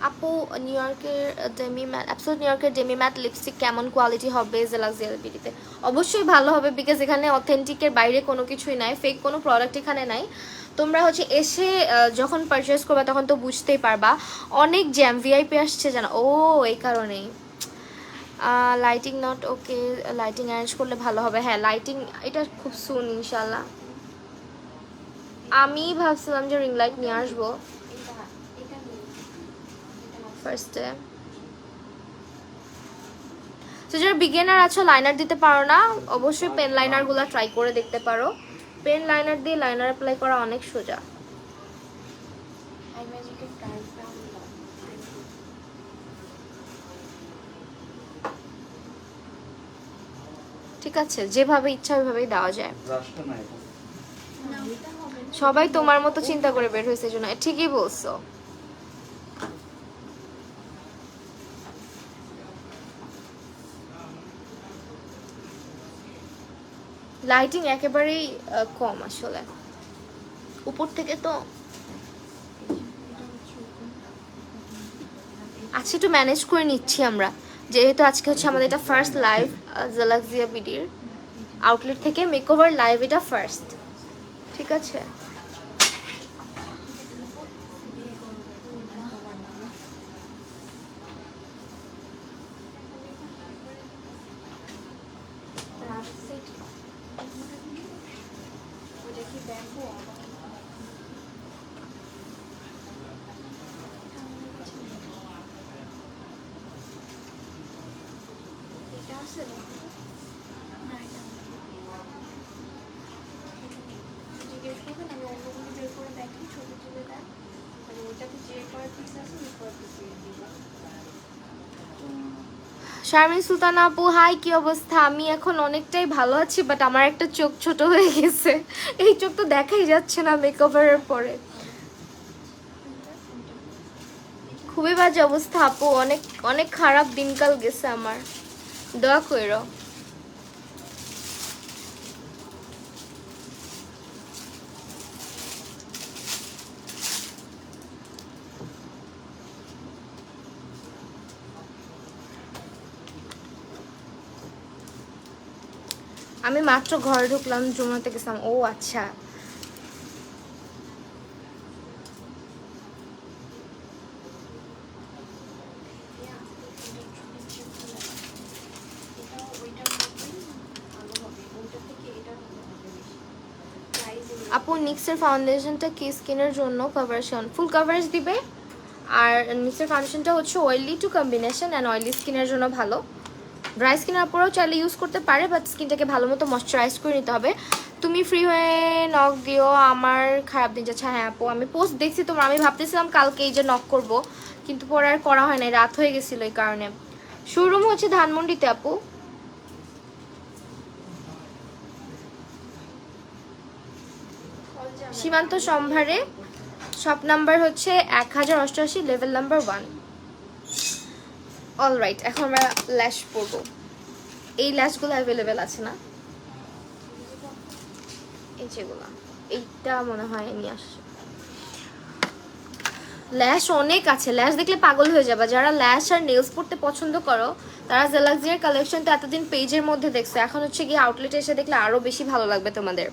আপু নিউ ইয়র্কের ডেমি ম্যাট, অ্যাবসোলুট নিউ ইয়র্কের ডেমি ম্যাট লিপস্টিক কেমন কোয়ালিটি হবে জেলাক্স জেলবিডিতে? অবশ্যই ভালো হবে, বিকজ এখানে অথেন্টিকের বাইরে কোনো কিছুই নাই, ফেক কোনো প্রোডাক্ট এখানে নাই। তোমরা হচ্ছে এসে যখন পারচেস করবে তখন তো বুঝতেই পারবা। অনেক জ্যাম, ভিআইপি আসছে জানো, ও এই কারণেই। Lighting not okay, lighting arrange করলে ভালো হবে। হ্যাঁ লাইটিং এটা খুব সুন ইনশাল্লাহ। আমি ভাবছিলাম যে রিং লাইট নিয়ে আসবো ফার্স্টে। তো যারা বিগিনার আছো লাইনার দিতে পারো না, অবশ্যই পেন লাইনারগুলো ট্রাই করে দেখতে পারো। পেন লাইনার দিয়ে লাইনার অ্যাপ্লাই করা অনেক সোজা। ঠিক আছে, যেভাবে ইচ্ছা ওইভাবেই দেওয়া যায়। সবাই তোমার মতো চিন্তা করে বের হয়েছে জন্য, ঠিকই বলছো। লাইটিং একেবারেই কম আসলে, উপর থেকে তো। আচ্ছা, একটু ম্যানেজ করে নিচ্ছি আমরা, যেহেতু আজকে হচ্ছে আমাদের এটা ফার্স্ট লাইভ জালাক্সিয়া বিডির আউটলেট থেকে মেকওভার লাইভ, এটা ফার্স্ট, ঠিক আছে? শারমিন সুলতানা আপু, হাই, কি অবস্থা? আমি এখন অনেকটাই ভালো আছি, বাট আমার একটা চোখ ছোট হয়ে গেছে। এই চোখ তো দেখাই যাচ্ছে না মেকওভারের পরে, খুবই বাজে অবস্থা আপু, অনেক অনেক খারাপ দিনকাল গেছে আমার, দোয়া কইরো। আমি মাত্র ঘরে ঢুকলাম, জুমাতে গেছিলাম। ও আচ্ছা, আপু নিক্সের ফাউন্ডেশনটা কি স্কিনের জন্য কভারেশন ফুল কভারেজ দিবে, আর নিক্সের ফাউন্ডেশনটা হচ্ছে oily two combination and oily স্কিনের জন্য ভালো। ড্রাই স্কিনের উপরেও চাইলে ইউজ করতে পারে, বাট স্কিনটাকে ভালো মতো ময়শ্চারাইজ করে নিতে হবে। তুমি ফ্রি হয়ে নক দিও, আমার খারাপ দিন যাচ্ছে। হ্যাঁ আপু, আমি পোস্ট দেখছি তোমার, আমি ভাবতেছিলাম কালকে এই যে নক করব, কিন্তু পরে আর করা হয় না, রাত হয়ে গেছিলো এই কারণে। শোরুম হচ্ছে ধানমন্ডিতে আপু। সীমান্ত সম্ভারে, শপ নাম্বার হচ্ছে 1088, লেভেল নাম্বার 1। অলরাইট, এখন আমরা ল্যাশ পরবো। এই ল্যাশগুলো অ্যাভেলেবেল আছে না? এই যেগুলো, এইটা মনে হয় নিয়ে আসছে। ল্যাশ অনেক আছে, ল্যাশ দেখলে পাগল হয়ে যাবে। যারা ল্যাশ আর নেলস পড়তে পছন্দ করো তারা জালাক্সিয়ার কালেকশনটা এতদিন পেজের মধ্যে দেখছো, এখন হচ্ছে গিয়ে আউটলেটে এসে দেখলে আরো বেশি ভালো লাগবে তোমাদের।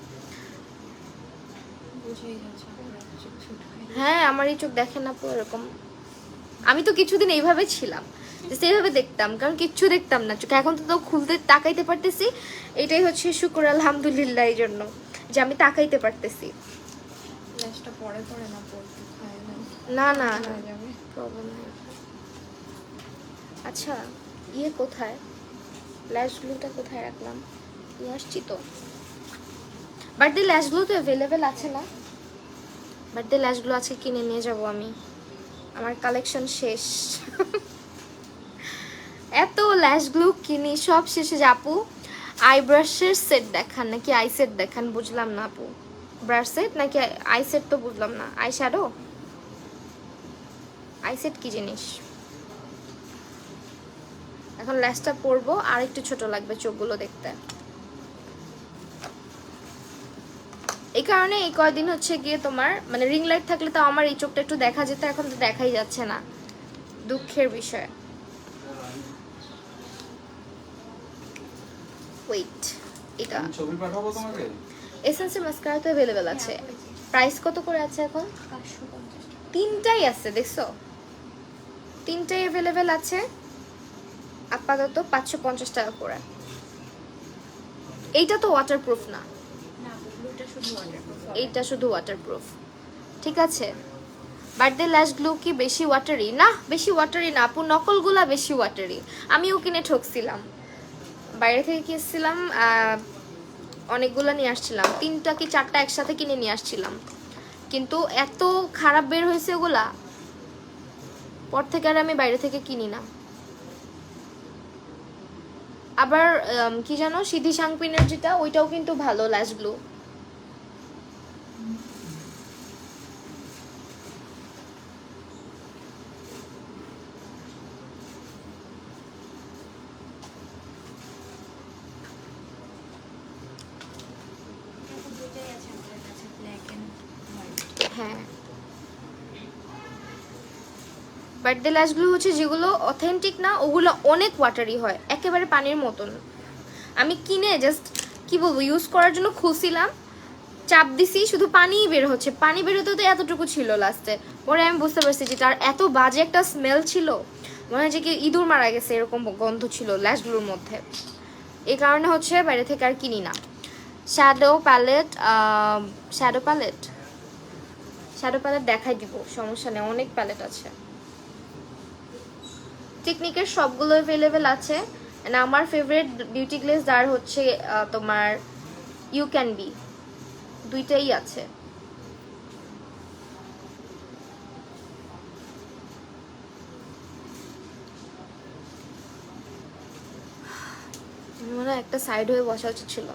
হ্যাঁ, আমার এই চোখ দেখে না পুরো এরকম। আমি তো কিছুদিন এইভাবে ছিলাম, সেইভাবে দেখতাম, কারণ কিচ্ছু দেখতাম না চোখে। এখন তো খুলতে তাকাইতে পারতেছি, এটাই হচ্ছে শুকর আলহামদুলিল্লাহ এই জন্য যে আমি তাকাইতে পারতেছি। না না, প্রবলেম নেই। আচ্ছা, ইয়ে কোথায়, ল্যাশ গ্লুটা কোথায় রাখলাম? নিয়ে আসছি তো। বার্থডে ল্যাশগুলো তো অ্যাভেলেবেল আছে না? বার্থডে ল্যাশগুলো আজকে কিনে নিয়ে যাব আমি, আমার কালেকশন শেষ। এত ল্যাশগুলো কিনি, সব শেষে আপু। আই ব্রাশের সেট দেখান নাকি আই সেট দেখান, বুঝলাম না আপু। ব্রাশ সেট নাকি আই সেট তো বুঝলাম না। আই শ্যাডো, আই সেট কি জিনিস? এখন ল্যাশটা পরবো, আর একটু ছোট লাগবে চোখগুলো দেখতে। এই কারণে এই কয়দিন হচ্ছে গিয়ে তোমার মানে রিং লাইট থাকলে তো আমার এই চোখটা একটু দেখা যেত, এখন তো দেখাই যাচ্ছে না, দুঃখের বিষয়। ওয়েট, এটা ছবি পাঠাবো তোমাকে। এসেন্সের মাস্কারা তো अवेलेबल আছে। প্রাইস কত করে আছে এখন? 550। তিনটাই আছে, দেখছো? তিনটাই अवेलेबल আছে আপাতত 550 টাকা করে। এইটা তো ওয়াটারপ্রুফ না, এইটা শুধু ওয়াটারপ্রুফ, ঠিক আছে? বার্থডে ল্যাশ গ্লু কি বেশি ওয়াটারি? না, বেশি ওয়াটারি না আপু, নকলগুলা বেশি ওয়াটারি। আমিও কিনে ঠকছিলাম, বাইরে থেকে কিনছিলাম, অনেকগুলো নিয়ে আসছিলাম, 3টা কি 4টা একসাথে কিনে নিয়ে আসছিলাম, কিন্তু এত খারাপ বের হয়েছে ওগুলা, পর থেকে আর আমি বাইরে থেকে কিনি না। আবার কি জানো, সিধি সাংপিনের যেটা, ওইটাও কিন্তু ভালো ল্যাশ গ্লু। হ্যাঁ, বার্থডে ল্যাশগুলো হচ্ছে যেগুলো অথেন্টিক না, ওগুলো অনেক ওয়াটারি হয়, একেবারে পানির মতন। আমি কিনে জাস্ট কি বলবো, ইউজ করার জন্য খুলছিলাম, চাপ দিছি, শুধু পানিই বের হচ্ছে, পানি বেরোতে তো এতটুকু ছিল লাস্টে। পরে আমি বুঝতে পারছি যে তার এত বাজে একটা স্মেল ছিল, মনে হয় যে কি ইঁদুর মারা গেছে এরকম গন্ধ ছিল ল্যাশগুলোর মধ্যে। এই কারণে হচ্ছে বাইরে থেকে আর কিনি না। Shadow palette, shadow palette, shadow palette দেখাই দিব, সমস্যা নেই, অনেক প্যালেট আছে। টেকনিকের সবগুলো অ্যাভেলেবেল আছে। এন্ড আমার ফেভারিট বিউটি গ্লেজার হচ্ছে তোমার ইউ ক্যান বি, দুইটাই আছে। মনে হয় একটা সাইড হয়ে বসা উচিত ছিল,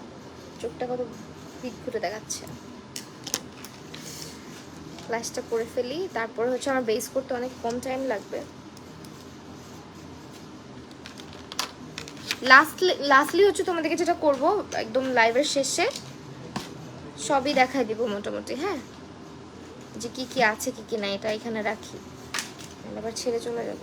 চোখটা কত দিক ঘুরে দেখাচ্ছে। লাস্টটা করে ফেলি, তারপর হচ্ছে আমার বেস করতে অনেক কম টাইম লাগবে। লাস্টলি হচ্ছে তোমাদেরকে যেটা করব, একদম লাইভের শেষে সবই দেখাই দিব মোটামুটি, হ্যাঁ, যে কি কি আছে কি কি না, এটা এখানে রাখি, আবার ছেড়ে চলে যাব।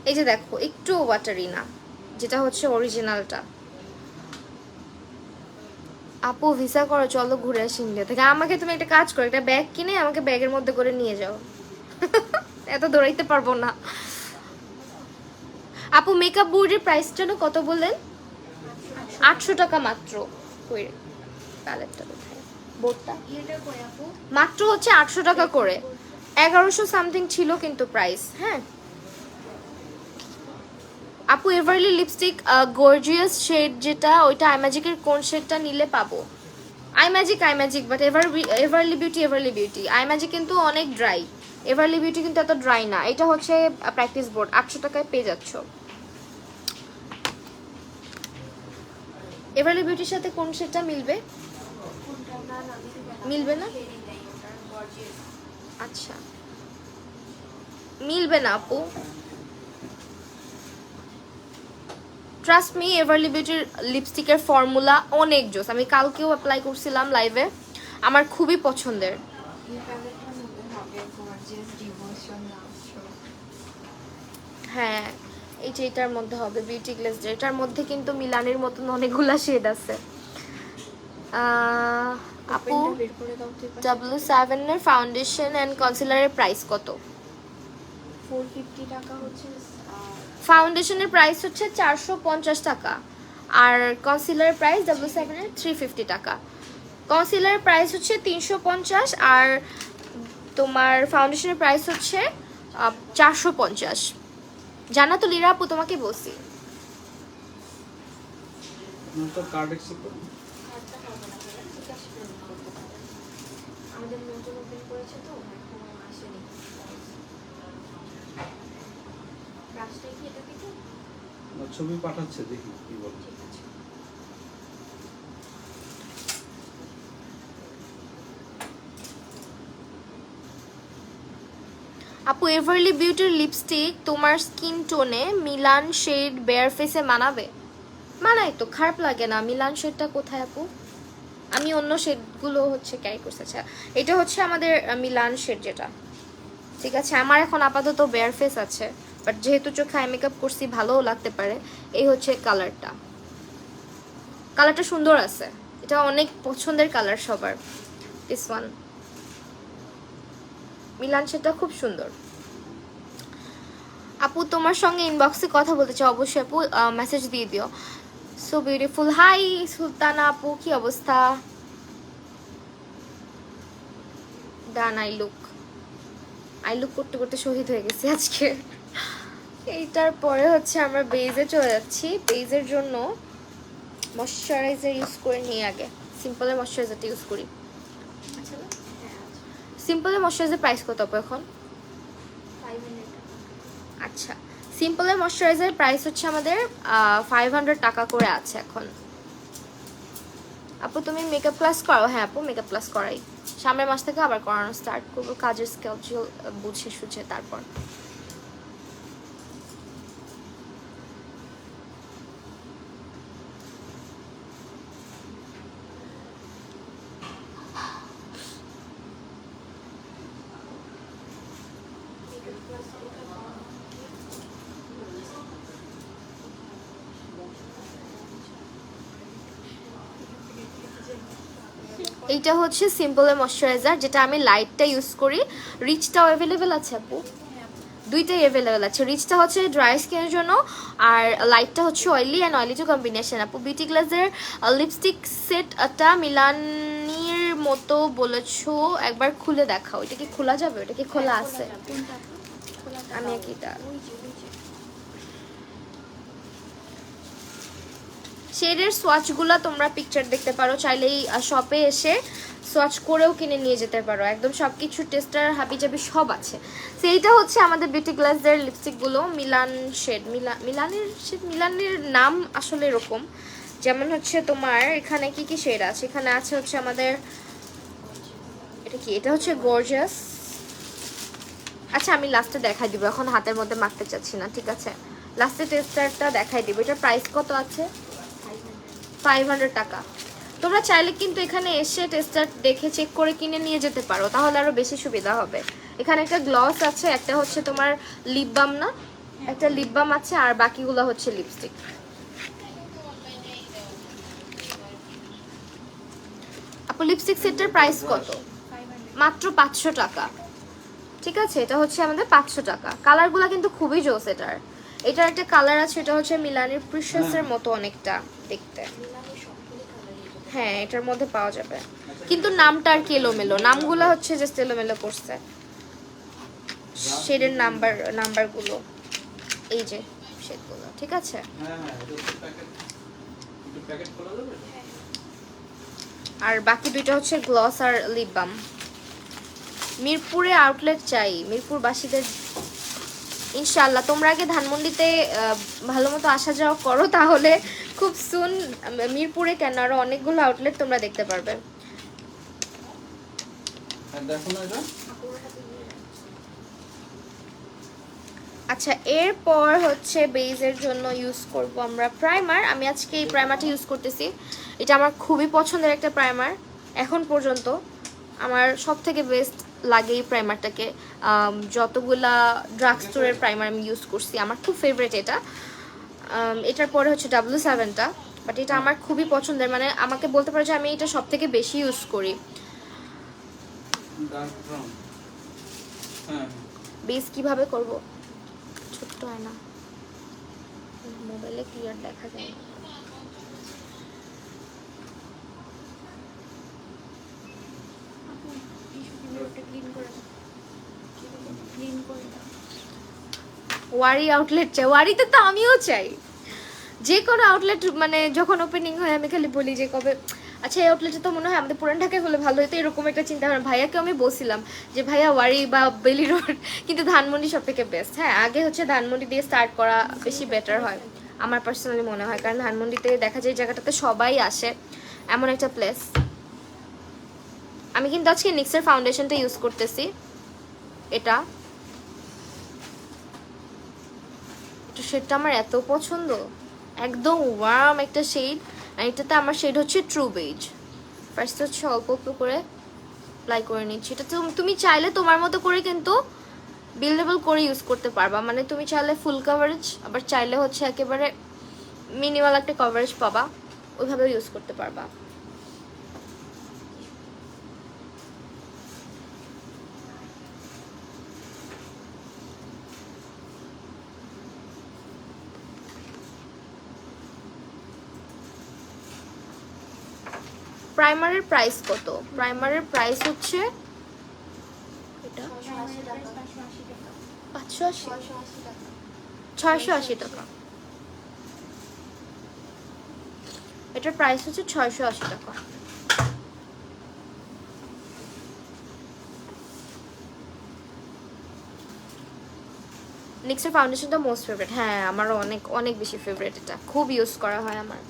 এই যে দেখো, একটু ওয়াটারি না, যেটা হচ্ছে অরিজিনালটা। আপু ভিসা করো, চলো ঘুরে আসি ইন্ডিয়া থেকে। আমাকে তুমি একটা কাজ করো, একটা ব্যাগ কিনে আমাকে ব্যাগের মধ্যে করে নিয়ে যাও। এত দৌড়াইতে পারবো না। আপু মেকআপ বোর্ডের প্রাইসটা কত বললেন? 800 টাকা মাত্র। কই প্যালেটটা কোথায়, বোর্ডটা মাত্র হচ্ছে 800 টাকা করে। 1100 সামথিং ছিল কিন্তু প্রাইস। হ্যাঁ আপু, এভারলি লিপস্টিক গর্জিয়াস শেড যেটা, ওইটা আইম্যাজিকের কোন শেডটা নিলে পাবো? আইম্যাজিক, বাট এভারলি বিউটি। আইম্যাজিক কিন্তু অনেক ড্রাই, এভারলি বিউটি কিন্তু এত ড্রাই না। এটা হচ্ছে প্র্যাকটিস বোর্ড, 800 টাকায় পেয়ে যাচ্ছ। এভারলি বিউটির সাথে কোন শেডটা মিলবে? মিলবে না, আচ্ছা মিলবে না আপু। ট্রাস্ট মি, এভারলি বিউটির লিপস্টিকের ফর্মুলা অনেক জোস। আমি কালকেও অ্যাপ্লাই করছিলাম লাইভে, আমার খুবই পছন্দের। হ্যাঁ এই যে এটার মধ্যে হবে বিউটি গ্লেজার, এটার মধ্যে কিন্তু মিলানের মতন অনেকগুলা শেড আছে। আপু W7 এর ফাউন্ডেশন এন্ড কনসিলারের প্রাইস কত? 450 টাকা হচ্ছে, ফাউন্ডেশনের প্রাইস হচ্ছে 450 টাকা, আর কনসিলারের প্রাইস W7 এর 350 টাকা। কনসিলারের প্রাইস হচ্ছে 350, আর তোমার ফাউন্ডেশনের প্রাইস হচ্ছে 450। জানা তো লিরা আপু, তোমাকে বলছি। তো কার্ড অ্যাকসেপ্ট করুন। আমাদের নতুন ওপেন করেছে তো এখনো আসেনি। ব্রাশটা কি এটা দিতে? ছবি পাঠাচ্ছে, দেখি কি বলছে। ঠিক আছে। আপু এভারলি বিউটির লিপস্টিক তোমার স্কিন টোনে মিলান শেড বেয়ার ফেসে মানাবে? মানাই তো, খারাপ লাগে না। মিলান শেডটা কোথায় আপু? আমি অন্য শেডগুলো হচ্ছে ক্যারি করতে চাই, এটা হচ্ছে আমাদের মিলান শেড যেটা। ঠিক আছে, আমার এখন আপাতত বেয়ার ফেস আছে, বাট যেহেতু চোখে আই মেকআপ করছি ভালোও লাগতে পারে। এই হচ্ছে কালারটা, কালারটা সুন্দর আছে, এটা অনেক পছন্দের কালার সবার। দিস ওয়ান মিলান শেডটা খুব সুন্দর। আপু তোমার সঙ্গে ইনবক্সে কথা বলতে চাই, অবশ্যই আপু মেসেজ দিয়ে দিও। সো বিউটিফুল, হাই সুলতানা আপু, কি অবস্থা? ডান, আই লুক করতে করতে শহীদ হয়ে গেছি আজকে। এইটার পরে হচ্ছে আমরা বেজে চলে যাচ্ছি। বেজের জন্য ময়শ্চারাইজার ইউজ করে নিই আগে। সিম্পলের ময়শ্চারাইজারটা ইউজ করি। আচ্ছা না? হ্যাঁ আছে। সিম্পলের ময়শ্চারাইজার প্রাইস কত আপু এখন? 500 টাকা। আচ্ছা, সিম্পলের ময়শ্চারাইজার প্রাইস হচ্ছে আমাদের 500 টাকা করে আছে এখন। আপু তুমি মেকআপ ক্লাস করো? হ্যাঁ আপু, মেকআপ ক্লাস করাই, সামনের মাস থেকে আবার করানো স্টার্ট করবো, কাজের স্কেডিউল বুঝে সুঝে তারপর। প্লাস ওটা কম। এইটা হচ্ছে সিম্পলের ময়শ্চারাইজার, যেটা আমি লাইটটা ইউজ করি। রিচটাও অ্যাভেলেবেল আছে আপু, দুইটাই অ্যাভেলেবেল আছে। রিচটা হচ্ছে ড্রাই স্কিনের জন্য, আর লাইটটা হচ্ছে oily and oily two combination. আপু বিউটি গ্লাসের লিপস্টিক সেটটা মিলানির মতো বলেছো, একবার খুলে দেখাও। এটা কি খোলা যাবে? ওটা কি খোলা আছে? আমি এটা শেডের সোয়াচগুলো তোমরা পিকচার দেখতে পারো, চাইলেই শপে এসে সোয়াচ করেও কিনে নিয়ে যেতে পারো। একদম সব কিছু টেস্টার হাবিজাবি সব আছে। সেইটা হচ্ছে আমাদের বিউটি গ্লাসের লিপস্টিকগুলো মিলান শেড। মিলানের নাম আসলে এরকম। যেমন হচ্ছে তোমার এখানে কি কি শেড আছে, এখানে আছে হচ্ছে আমাদের, এটা কি, এটা হচ্ছে গর্জিয়াস। আচ্ছা আমি লাস্টে দেখাই দিব, এখন হাতের মধ্যে মাখতে চাচ্ছি না, ঠিক আছে? লাস্টে টেস্টারটা দেখাই দিব। এটার প্রাইস কত আছে? 500 টাকা। তোমরা চাইলে কিন্তু এখানে এসে টেস্টার দেখে চেক করে কিনে নিয়ে যেতে পারো, তাহলে আরো বেশি সুবিধা হবে। এখানে একটা গ্লস আছে, একটা হচ্ছে তোমার লিপ বাম, না একটা লিপ বাম আছে, আর বাকিগুলো হচ্ছে লিপস্টিক। আপু লিপস্টিক সেটের প্রাইস কত? মাত্র 500 টাকা। ঠিক আছে, এটা হচ্ছে আমাদের 500 টাকা। কালারগুলো কিন্তু খুবই জোস এটার। এটার একটা কালার আছে, এটা হচ্ছে মিলানির প্রিশিয়াসের মতো অনেকটা দেখতে। হ্যাঁ এটার মধ্যে পাওয়া যাবে, কিন্তু নামটা আর কি এলোমেলো, নামগুলো হচ্ছে জাস্ট এলোমেলো করছে শেডের নাম্বারগুলো, এই যে শেডগুলো, ঠিক আছে? আর বাকি দুইটা হচ্ছে গ্লস আর লিপ বাম। মিরপুরে আউটলেট চাই, মিরপুরবাসীদের। ইনশাআল্লাহ তোমরা আগে ধানমন্ডিতে ভালো মতো আসা যাওয়া করো, তাহলে খুব সুন মিরপুরে কেন আরো অনেকগুলো আউটলেট তোমরা দেখতে পারবে। আচ্ছা এরপর হচ্ছে বেজের জন্য ইউজ করব আমরা প্রাইমার। আমি আজকে এই প্রাইমারটা ইউজ করতেছি। এটা আমার খুবই পছন্দের একটা প্রাইমার, এখন পর্যন্ত আমার সব থেকে বেস্ট লাগে এই প্রাইমারটাকে। যতগুলা ড্রাগ স্টোরের প্রাইমার আমি ইউজ করছি, আমার খুব ফেভারিট এটা। এটার পরে হচ্ছে W7টা, বাট এটা আমার খুবই পছন্দের, মানে আমাকে বলতে পারো যে আমি এটা সব থেকে বেশি ইউজ করি। বেস কিভাবে করব? ছোট্ট হয় না, মোবাইলে ক্লিয়ার দেখা যায় না। ওয়ারি আউটলেট চাই, ওয়ারিতে তো আমিও চাই। যে কোনো আউটলেট মানে যখন ওপেনিং হয় আমি খালি বলি যে কবে, আচ্ছা এই আউটলেটে তো মনে হয় আমাদের পুরান ঢাকায় হলে ভালো হতো, এরকম একটা চিন্তা ভাবনা। ভাইয়াকে আমি বলছিলাম যে ভাইয়া ওয়ারি বা বেলি রোড, কিন্তু ধানমন্ডি সব থেকে বেস্ট। হ্যাঁ আগে হচ্ছে ধানমন্ডি দিয়ে স্টার্ট করা বেশি বেটার হয় আমার পার্সোনালি মনে হয়, কারণ ধানমন্ডিতে দেখা যায় জায়গাটাতে সবাই আসে, এমন একটা প্লেস। আমি কিন্তু আজকে নিক্সের ফাউন্ডেশনটা ইউজ করতেছি, এটা শেডটা আমার এত পছন্দ, একদম ওয়ার্ম একটা শেড। আর এটাতে আমার শেড হচ্ছে ট্রু বেজ। ফার্স্ট হচ্ছে অল্প অল্প করে অ্যাপ্লাই করে নিচ্ছি। এটা তুমি চাইলে তোমার মতো করে কিন্তু বিল্ডেবল করে ইউজ করতে পারবা, মানে তুমি চাইলে ফুল কভারেজ, আবার চাইলে হচ্ছে একেবারে মিনিমাল একটা কভারেজ পাবা, ওইভাবে ইউজ করতে পারবা। প্রাইমারের প্রাইস কত? প্রাইমারের প্রাইস হচ্ছে এটা 680 টাকা। এটার প্রাইস হচ্ছে 680 টাকা। নিক্সের ফাউন্ডেশনটা মোস্ট ফেভারিট। হ্যাঁ আমারও অনেক অনেক বেশি ফেভারিট, এটা খুব ইউজ করা হয় আমার।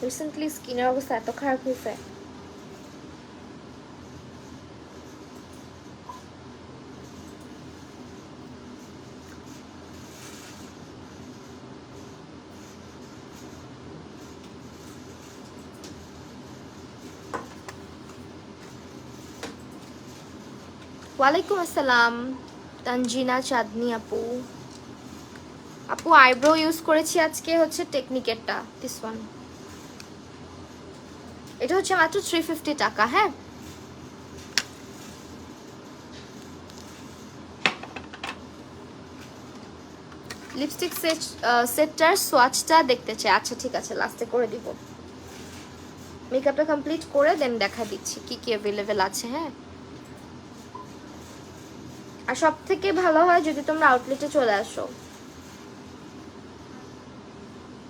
রিসেন্টলি স্কিনের অবস্থা এত খারাপ হয়েছে, ওয়ালাইকুম আসসালাম তানজিনা চাঁদনি আপু। আপু আইব্রো ইউজ করেছি আজকে হচ্ছে টেকনিকেরটা, দিস ওয়ান। এটা হচ্ছে মাত্র 350 টাকা। হ্যাঁ, লিপস্টিক সেটটার সোয়াচটা দেখতে চাই। আচ্ছা ঠিক আছে, লাস্টে করে দিব। মেকআপটা কমপ্লিট করে দেন দেখা দিচ্ছি কি কি অ্যাভেলেবেল আছে। হ্যাঁ, আর সব থেকে ভালো হয় যদি তোমরা আউটলেটে চলে আসো,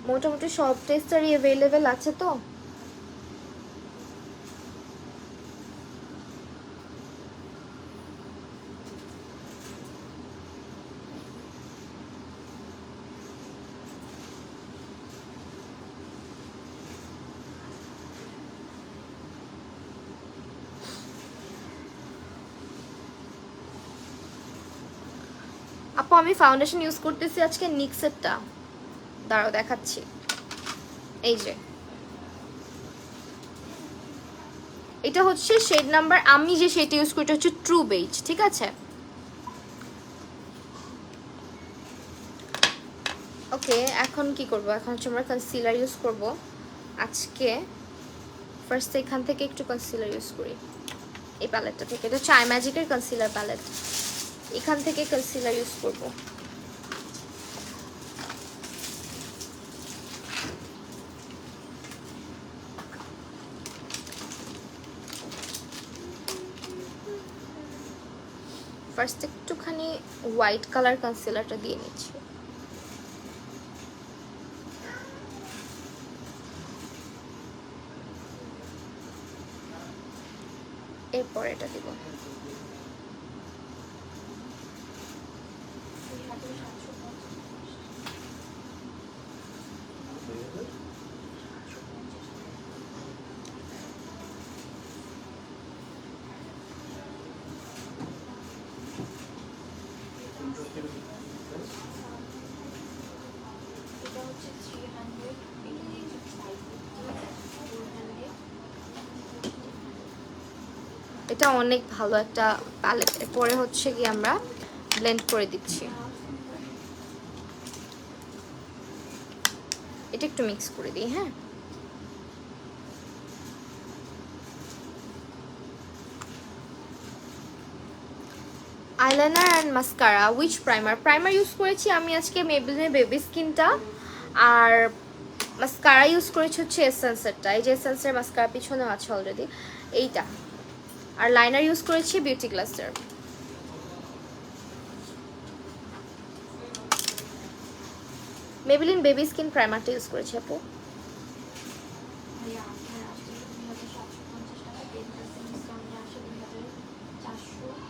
মোটামুটি সব টেস্টারই অ্যাভেলেবেল আছে। তো আপু আমি ফাউন্ডেশন ইউজ করতেছি আজকে নিক্সেরটা, দাঁড়াও দেখাচ্ছি। এই যে এটা হচ্ছে শেড নাম্বার, আমি যে শেডটা ইউজ করি এটা হচ্ছে ট্রু বেজ। ঠিক আছে, ওকে এখন কি করব? এখন হচ্ছে আমরা কনসিলার ইউজ করব আজকে। ফার্স্ট এখান থেকে একটু কনসিলার ইউজ করি, এই প্যালেটটা থেকে। এটা চাই ম্যাজিকের কনসিলার প্যালেট, এখান থেকে কনসিলার ইউজ করব। ফার্স্ট একটুখানি হোয়াইট কালার কনসিলারটা দিয়ে নিচ্ছি। এরপর এটা দিব। এটা হচ্ছে 300, 400। এটা অনেক ভালো একটা প্যালেট। এরপরে হচ্ছে কি আমরা ব্লেন্ড করে দিচ্ছি, এটা একটু মিক্স করে দিই। হ্যাঁ, eyeliner and mascara, which primer use করেছি আমি আজকে মেবলিনের বেবি স্কিনটা, আর মাস্কারা ইউজ করেছি হচ্ছে এসেন্সেরটা। এই যে এসেন্সের মাস্কারা পিছনে আছে অলরেডি, এইটা। আর লাইনার ইউজ করেছি বিউটি গ্লাসের। মেবলিন বেবি স্কিন প্রাইমারটা ইউজ করেছি আপু। ভাইয়া আপনার আসছে 2750 টাকা, 10% ডিসকাউন্টে আসে 2450 টাকা।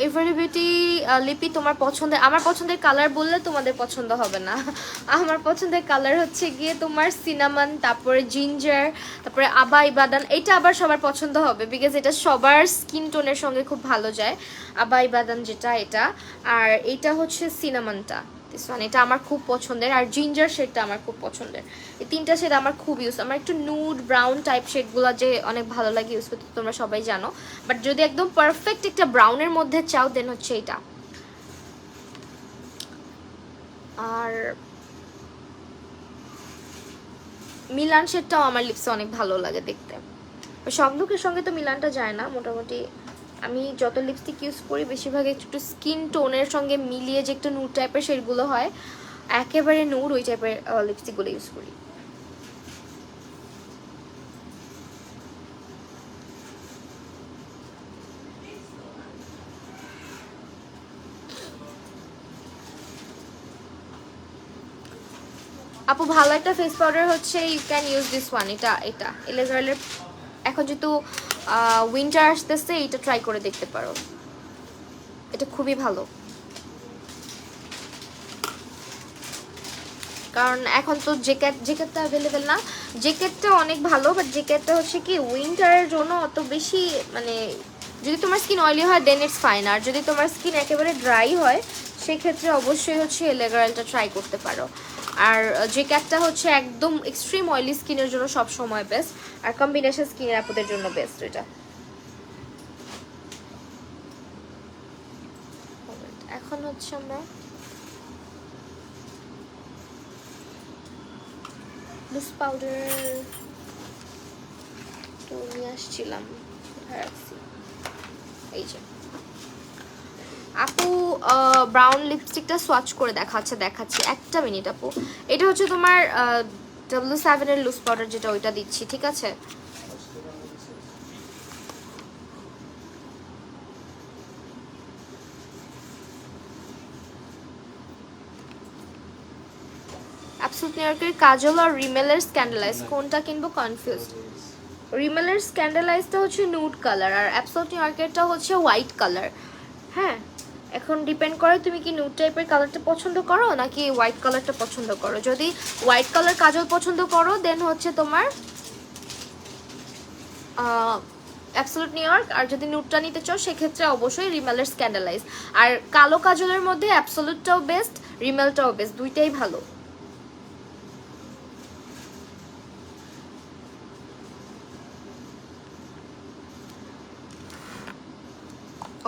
এভারি বিউটি লিপি তোমার পছন্দের, আমার পছন্দের কালার বললে তোমাদের পছন্দ হবে না। আমার পছন্দের কালার হচ্ছে গিয়ে তোমার সিনামন, তারপরে জিঞ্জার, তারপরে আবাই বাদান। এটা আবার সবার পছন্দ হবে বিকজ এটা সবার স্কিন টোনের সঙ্গে খুব ভালো যায়। আবাই বাদান যেটা, এটা। আর এটা হচ্ছে সিনামনটা, দিস ওয়ান। এটা আমার খুব পছন্দের। আর জিঞ্জার শেডটা আমার খুব পছন্দের। এই তিনটা শেড আমার খুব ইউজ, আমার একটু নুড ব্রাউন টাইপ শেডগুলো যে অনেক ভালো লাগে ইউজ করতে, তোমরা সবাই জানো। বাট যদি একদম পারফেক্ট একটা ব্রাউনের মধ্যে চাও দেন হচ্ছে এটা। আর মিলান শেডটাও আমার লিপসে অনেক ভালো লাগে দেখতে। সব লুকের সঙ্গে তো মিলানটা যায় না। মোটামুটি আমি যত লিপস্টিক ইউজ করি বেশিরভাগ একটু স্কিন টোনের সঙ্গে মিলিয়ে যে একটু নুড টাইপের শেডগুলো হয়, একেবারে নুড ওই টাইপের লিপস্টিকগুলো ইউজ করি। আপু ভালো একটা ফেস পাউডার হচ্ছে you can use this one. এটা এলেজারের, এখন যেহেতু উইন্টার আসতেছে এটা ট্রাই করে দেখতে পারো, এটা খুবই ভালো। কারণ এখন তো জ্যাকেটটা অ্যাভেলেবেল না, জ্যাকেটটা অনেক ভালো, বাট জ্যাকেটটা হচ্ছে কি উইন্টারের জন্য অত বেশি, মানে যদি তোমার স্কিন অয়েলি হয় দেন ইটস ফাইন। আর যদি তোমার স্কিন একেবারে ড্রাই হয় সেক্ষেত্রে অবশ্যই হচ্ছে এলেগারেলটা ট্রাই করতে পারো। আর যে ক্যাটটা হচ্ছে একদম এক্সট্রিম অয়েলি স্কিনের জন্য সব সময় বেস্ট, আর কম্বিনেশন স্কিনের আপুদের জন্য বেস্ট এটা। এখন হচ্ছে আমরা লুজ পাউডার তো নিয়ে আসছিলাম, রাখছি এই যে। আপু ব্রাউন লিপস্টিকটা সোয়াচ করে দেখাচ্ছি 1 মিনিট আপু। এটা হচ্ছে তোমার W7 এর লুজ পাউডার, যেটা ওইটা দিচ্ছি, ঠিক আছে? অ্যাবসলিউট নিউ ইয়র্কের কাজল আর রিমেলের স্ক্যান্ডালাইজ কোনটা কিনবো কনফিউজড। রিমেলের স্ক্যান্ডালাইজটা হচ্ছে নুড কালার, আর অ্যাবসলিউট নিউ ইয়র্কেরটা হচ্ছে হোয়াইট কালার। হ্যাঁ, এখন ডিপেন্ড করে তুমি কি নুড টাইপের কালারটা পছন্দ করো নাকি হোয়াইট কালারটা পছন্দ করো। যদি হোয়াইট কালার কাজল পছন্দ করো দেন হচ্ছে তোমার অ্যাবসলিউট নিউ ইয়র্ক, আর যদি নুডটা নিতে চাও সেক্ষেত্রে অবশ্যই রিমেলের স্ক্যান্ডালাইজ। আর কালো কাজলের মধ্যে অ্যাবসলিউটটাও বেস্ট, রিমেলটাও বেস্ট, দুইটাই ভালো।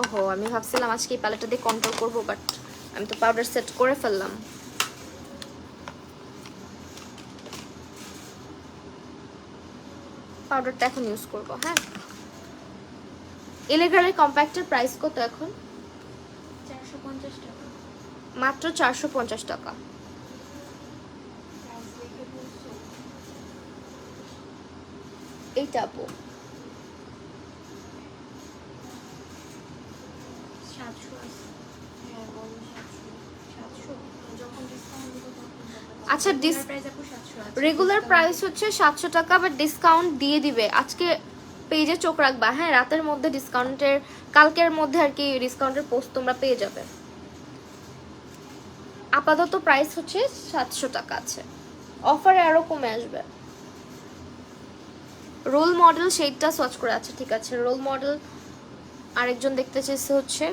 ওহো, আমি ভাবছিলাম আজকে এই প্যালেটটা দিয়ে কন্ট্রোল করবো, বাট আমি তো পাউডার সেট করে ফেললাম। পাউডারটা এখন ইউজ করব। হ্যাঁ, এলেগারের কম্প্যাক্টের প্রাইস কত এখন? 450 টাকা। মাত্র 450 টাকা। প্রাইস দেখে বলছো? এইটা আপু 700 আছে। হ্যাঁ বলো 700 যখন ডিসকাউন্ট দিব তখন আচ্ছা, প্রাইস আপু 700 আছে। রেগুলার প্রাইস হচ্ছে 700 টাকা, বাট ডিসকাউন্ট দিয়ে দিবে। আজকে পেজে চোখ রাখবা, হ্যাঁ, রাতের মধ্যে ডিসকাউন্টের, কালকের মধ্যে আর কি ডিসকাউন্টের পোস্ট তোমরা পেয়ে যাবে। আপাতত প্রাইস হচ্ছে 700 টাকা আছে, অফারে আরো কমে আসবে। রোল মডেল শেডটা সোয়াচ করে আছে, ঠিক আছে। রোল মডেল আরেকজন দেখতে চেয়েছে হচ্ছে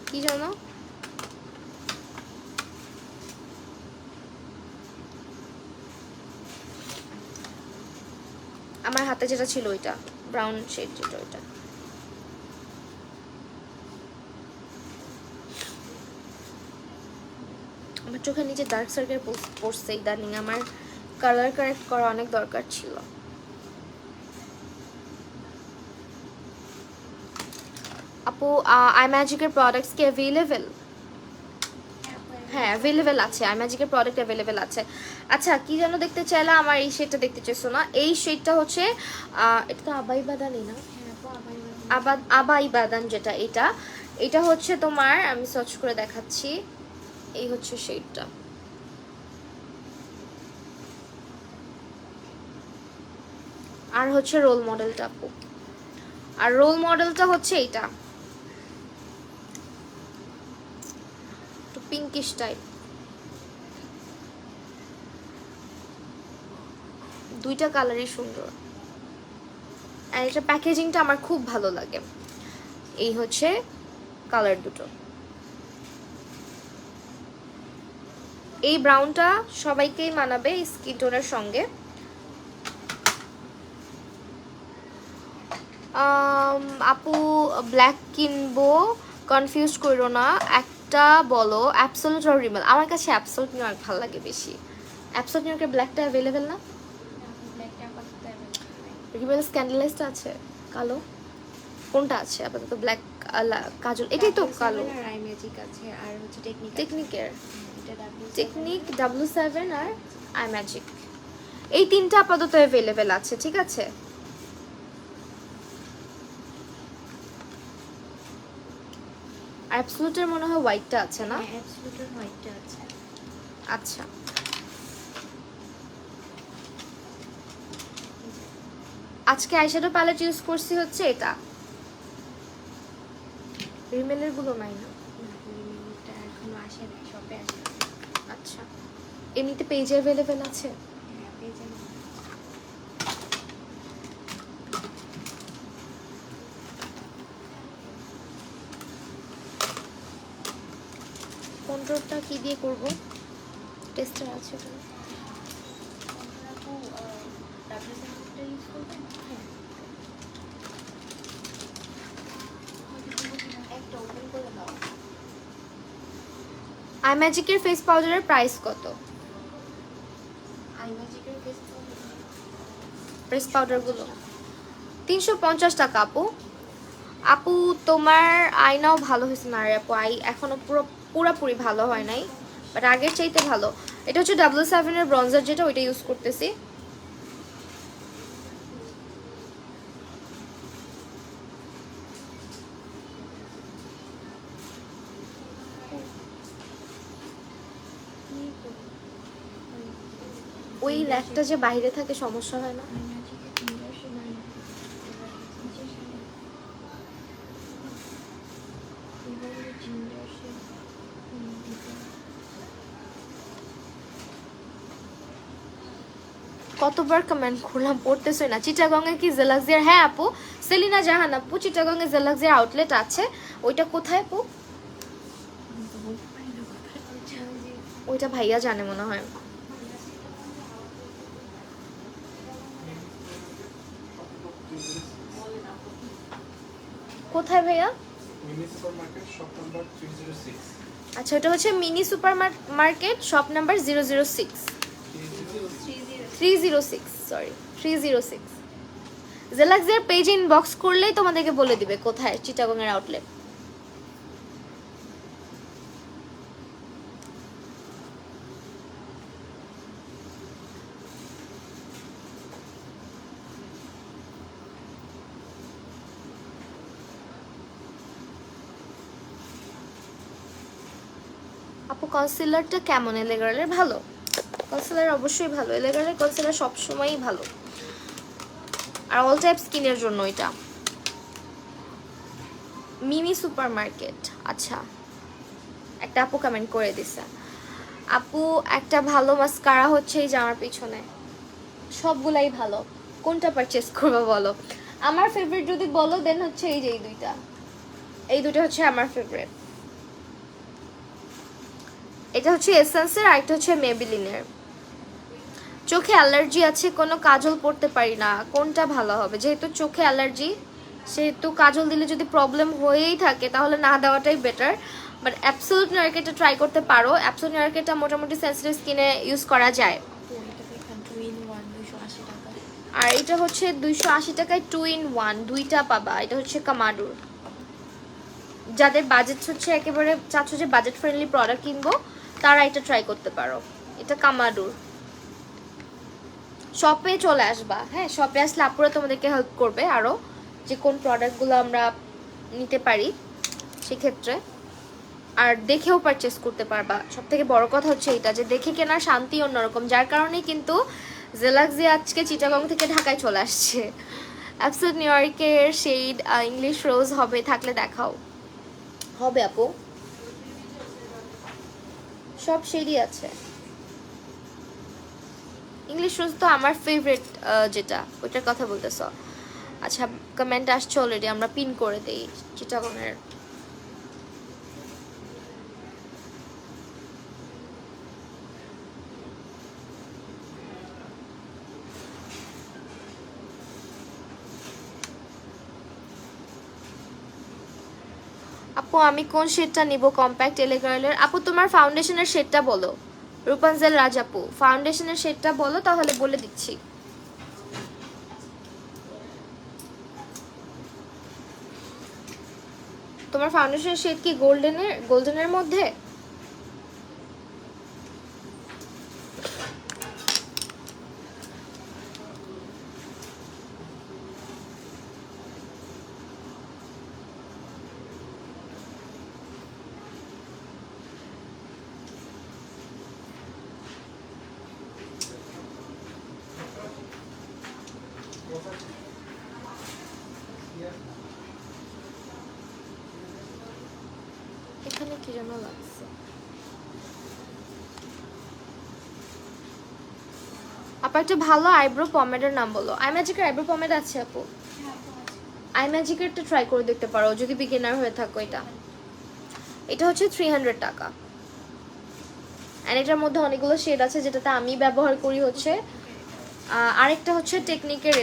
কি জানো, আমার হাতে যেটা ছিল ওইটা ব্রাউন শেড, যেটা ওইটা। আমার চোখের নিচে ডার্ক সার্কেল পড়ছে ইদানিং, আমার কালার কারেক্ট করা অনেক দরকার ছিল। আপু আইম্যাজিকের প্রোডাক্টস কি অ্যাভেলেবেল? হ্যাঁ, অ্যাভেলেবেল আছে, আইম্যাজিকের প্রোডাক্ট অ্যাভেলেবেল আছে। আচ্ছা, কি যেন দেখতে চাইলা? আমার এই শেডটা দেখতে চাইছো না? এই শেডটা হচ্ছে এটা তো আবাই বাদানি না? হ্যাঁ আপু আবাই বাদান, যেটা এটা, এটা হচ্ছে তোমার, আমি সার্চ করে দেখাচ্ছি, এই হচ্ছে শেডটা। আর হচ্ছে রোল মডেলটা আপু, আর রোল মডেলটা হচ্ছে এইটা, একটু পিঙ্কিশ টাইপ। দুইটা কালারই সুন্দর, আর এটা প্যাকেজিংটা আমার খুব ভালো লাগে। এই হচ্ছে কালার দুটো। এই ব্রাউনটা সবাইকেই মানাবে এই স্কিন টোনের সঙ্গে। আপু ব্ল্যাক কিনবো, কনফিউজ করো না, একটা বলো অ্যাবসলিউট আর রিমেল। আমার কাছে অ্যাবসলিউট নিউ ইয়র্ক ভালো লাগে বেশি। অ্যাবসলিউট নিউ ইয়র্কের ব্ল্যাকটা অ্যাভেলেবেল না? ব্ল্যাকটা আপাতত রিমেল স্ক্যান্ডালাইজটা আছে কালো, কোনটা আছে আপাতত? ব্ল্যাক কাজল, এটাই তো কালো। আর আই ম্যাজিক আছে, আর হচ্ছে টেকনিকের এটা technique W7 R I magic, এই তিনটা আপাতত অ্যাভেলেবেল আছে, ঠিক আছে। অ্যাবসলিউটের মনে হয় হোয়াইটটা আছে না? অ্যাবসলিউটের হোয়াইটটা আছে। আচ্ছা, আজকে আইশ্যাডো প্যালেট ইউজ করছি হচ্ছে এটা, রিমেলের গুলো নাই না? এটা এখনো আসে না, শপে আসে। আচ্ছা, এমনিতে পেজে অ্যাভেলেবেল আছে? হ্যাঁ পেয়ে যাবেন। কন্ট্রোলটা কি দিয়ে করব? টেস্টার আছে ওখানে। আপু ডাব্লিউ ইউজ করবেন? হ্যাঁ। একটা ওপেন করে দাও। আই ম্যাজিকের ফেস পাউডারের প্রাইস কত? আই ম্যাজিকের ফেস পাউডার ফেস পাউডারগুলো 350 টাকা আপু। আপু তোমার আইনাও ভালো হয়েছে না রে আপু, আই এখনো পুরোপুরি ভালো হয় নাই, বাট আগের চাইতে ভালো। এটা হচ্ছে W7 এর ব্রঞ্জার, যেটা ওইটা ইউজ করতেছি। ওই ল্যাকটা যে বাইরে থাকে সমস্যা হয় না? আই ম্যাজিকের জিঞ্জার শেড এবারে জিঞ্জার শেড কতবার কমেন্ট করলাম, পড়তেছই না। চিটাগংয়ে কি জেলাক্সিয়ার? হ্যাঁ আপু, সেলিনা জাহান আপু, চিটাগংয়ে জেলাক্সিয়ার আউটলেট আছে। ওইটা কোথায় আপু? ওইটা ভাইয়া জানে মনে হয়। কোথায় ভাইয়া? Mini super market shop number 306। আচ্ছা, ওটা হচ্ছে mini super market shop number 006 306, sorry 306। জেলাক্সিয়ার পেজ ইনবক্স করলেই তোমাদেরকে বলে দিবে কোথায় চিটাগং এর আউটলেট। আপু কনসিলারটা কেমন? এলেগার্লের ভালো? কনসিলার অবশ্যই ভালো, এলেগার্লের কনসিলার সবসময়ই ভালো, আর অল টাইপ স্কিনের জন্য এটা। মিমি সুপার মার্কেট, আচ্ছা একটা আপু কমেন্ট করে দিছে। আপু একটা ভালো মাস্কারা হচ্ছে এই যে আমার পিছনে, সবগুলাই ভালো, কোনটা পারচেস করবো বলো? আমার ফেভারিট যদি বলো দেন হচ্ছে এই যে এই দুটো হচ্ছে আমার ফেভারিট। এটা হচ্ছে এসেন্সের, আর একটা হচ্ছে মেবিলিনের। চোখে অ্যালার্জি আছে, কোনো কাজল পরতে পারি না, কোনটা ভালো হবে? যেহেতু চোখে অ্যালার্জি সেহেতু কাজল দিলে যদি প্রবলেম হয়েই থাকে তাহলে না দেওয়াটাই বেটার। বাট অ্যাবসোলুট নারকেলটা ট্রাই করতে পারো, অ্যাবসোলুট নারকেলটা মোটামুটি সেন্সিটিভ স্কিনে ইউজ করা যায়। আর এটা হচ্ছে 280 টাকায় 2 in 1 দুইটা পাবা। এটা হচ্ছে কামাডুর। যাদের বাজেট হচ্ছে একেবারে চাচ্ছ যে বাজেট ফ্রেন্ডলি প্রোডাক্ট কিনবো, তারা এটা ট্রাই করতে পারো। এটা কামাডুর। শপে চলে আসবা, হ্যাঁ শপে আসলে আপুরা তোমাদেরকে হেল্প করবে আরও যে কোন প্রোডাক্টগুলো আমরা নিতে পারি সেক্ষেত্রে। আর দেখেও পারচেস করতে পারবা। সব থেকে বড় কথা হচ্ছে এটা যে দেখে কেনার শান্তি অন্যরকম, যার কারণেই কিন্তু জেলাক্সি আজকে চিটাগং থেকে ঢাকায় চলে আসছে। অ্যাবসোলুট নিউ ইয়র্কের শেড ইংলিশ রোজ হবে, থাকলে দেখাও। হবে আপু, সব শেডই আছে। ইংলিশ রোজ তো আমার ফেভারিট, যেটা ওইটার কথা বলতেছ। আচ্ছা কমেন্ট আসছে অলরেডি, আমরা পিন করে দেই চিটাগংয়ের। আপু আমি কোন শেডটা নিব কম্প্যাক্ট এলে গার্লের? আপু তোমার ফাউন্ডেশনের শেডটা বলো। রূপাঞ্জল রাজ আপু ফাউন্ডেশনের শেডটা বলো, তাহলে বলে দিচ্ছি। তোমার ফাউন্ডেশনের শেড কি গোল্ডেনের মধ্যে? এখানে কি যেন লাগছে। আপু একটা ভালো আইব্রো পমেডের নাম বলো। আই ম্যাজিকের আইব্রো পমেড আছে আপু? আই ম্যাজিকেরটা ট্রাই করে দেখতে পারো যদি বিগিনার হয়ে থাকো। এটা হচ্ছে 300 টাকা। অ্যান্ড এটার মধ্যে অনেকগুলো শেড আছে, যেটাতে আমি ব্যবহার করি হচ্ছে আরেকটা হচ্ছে টেকনিকের।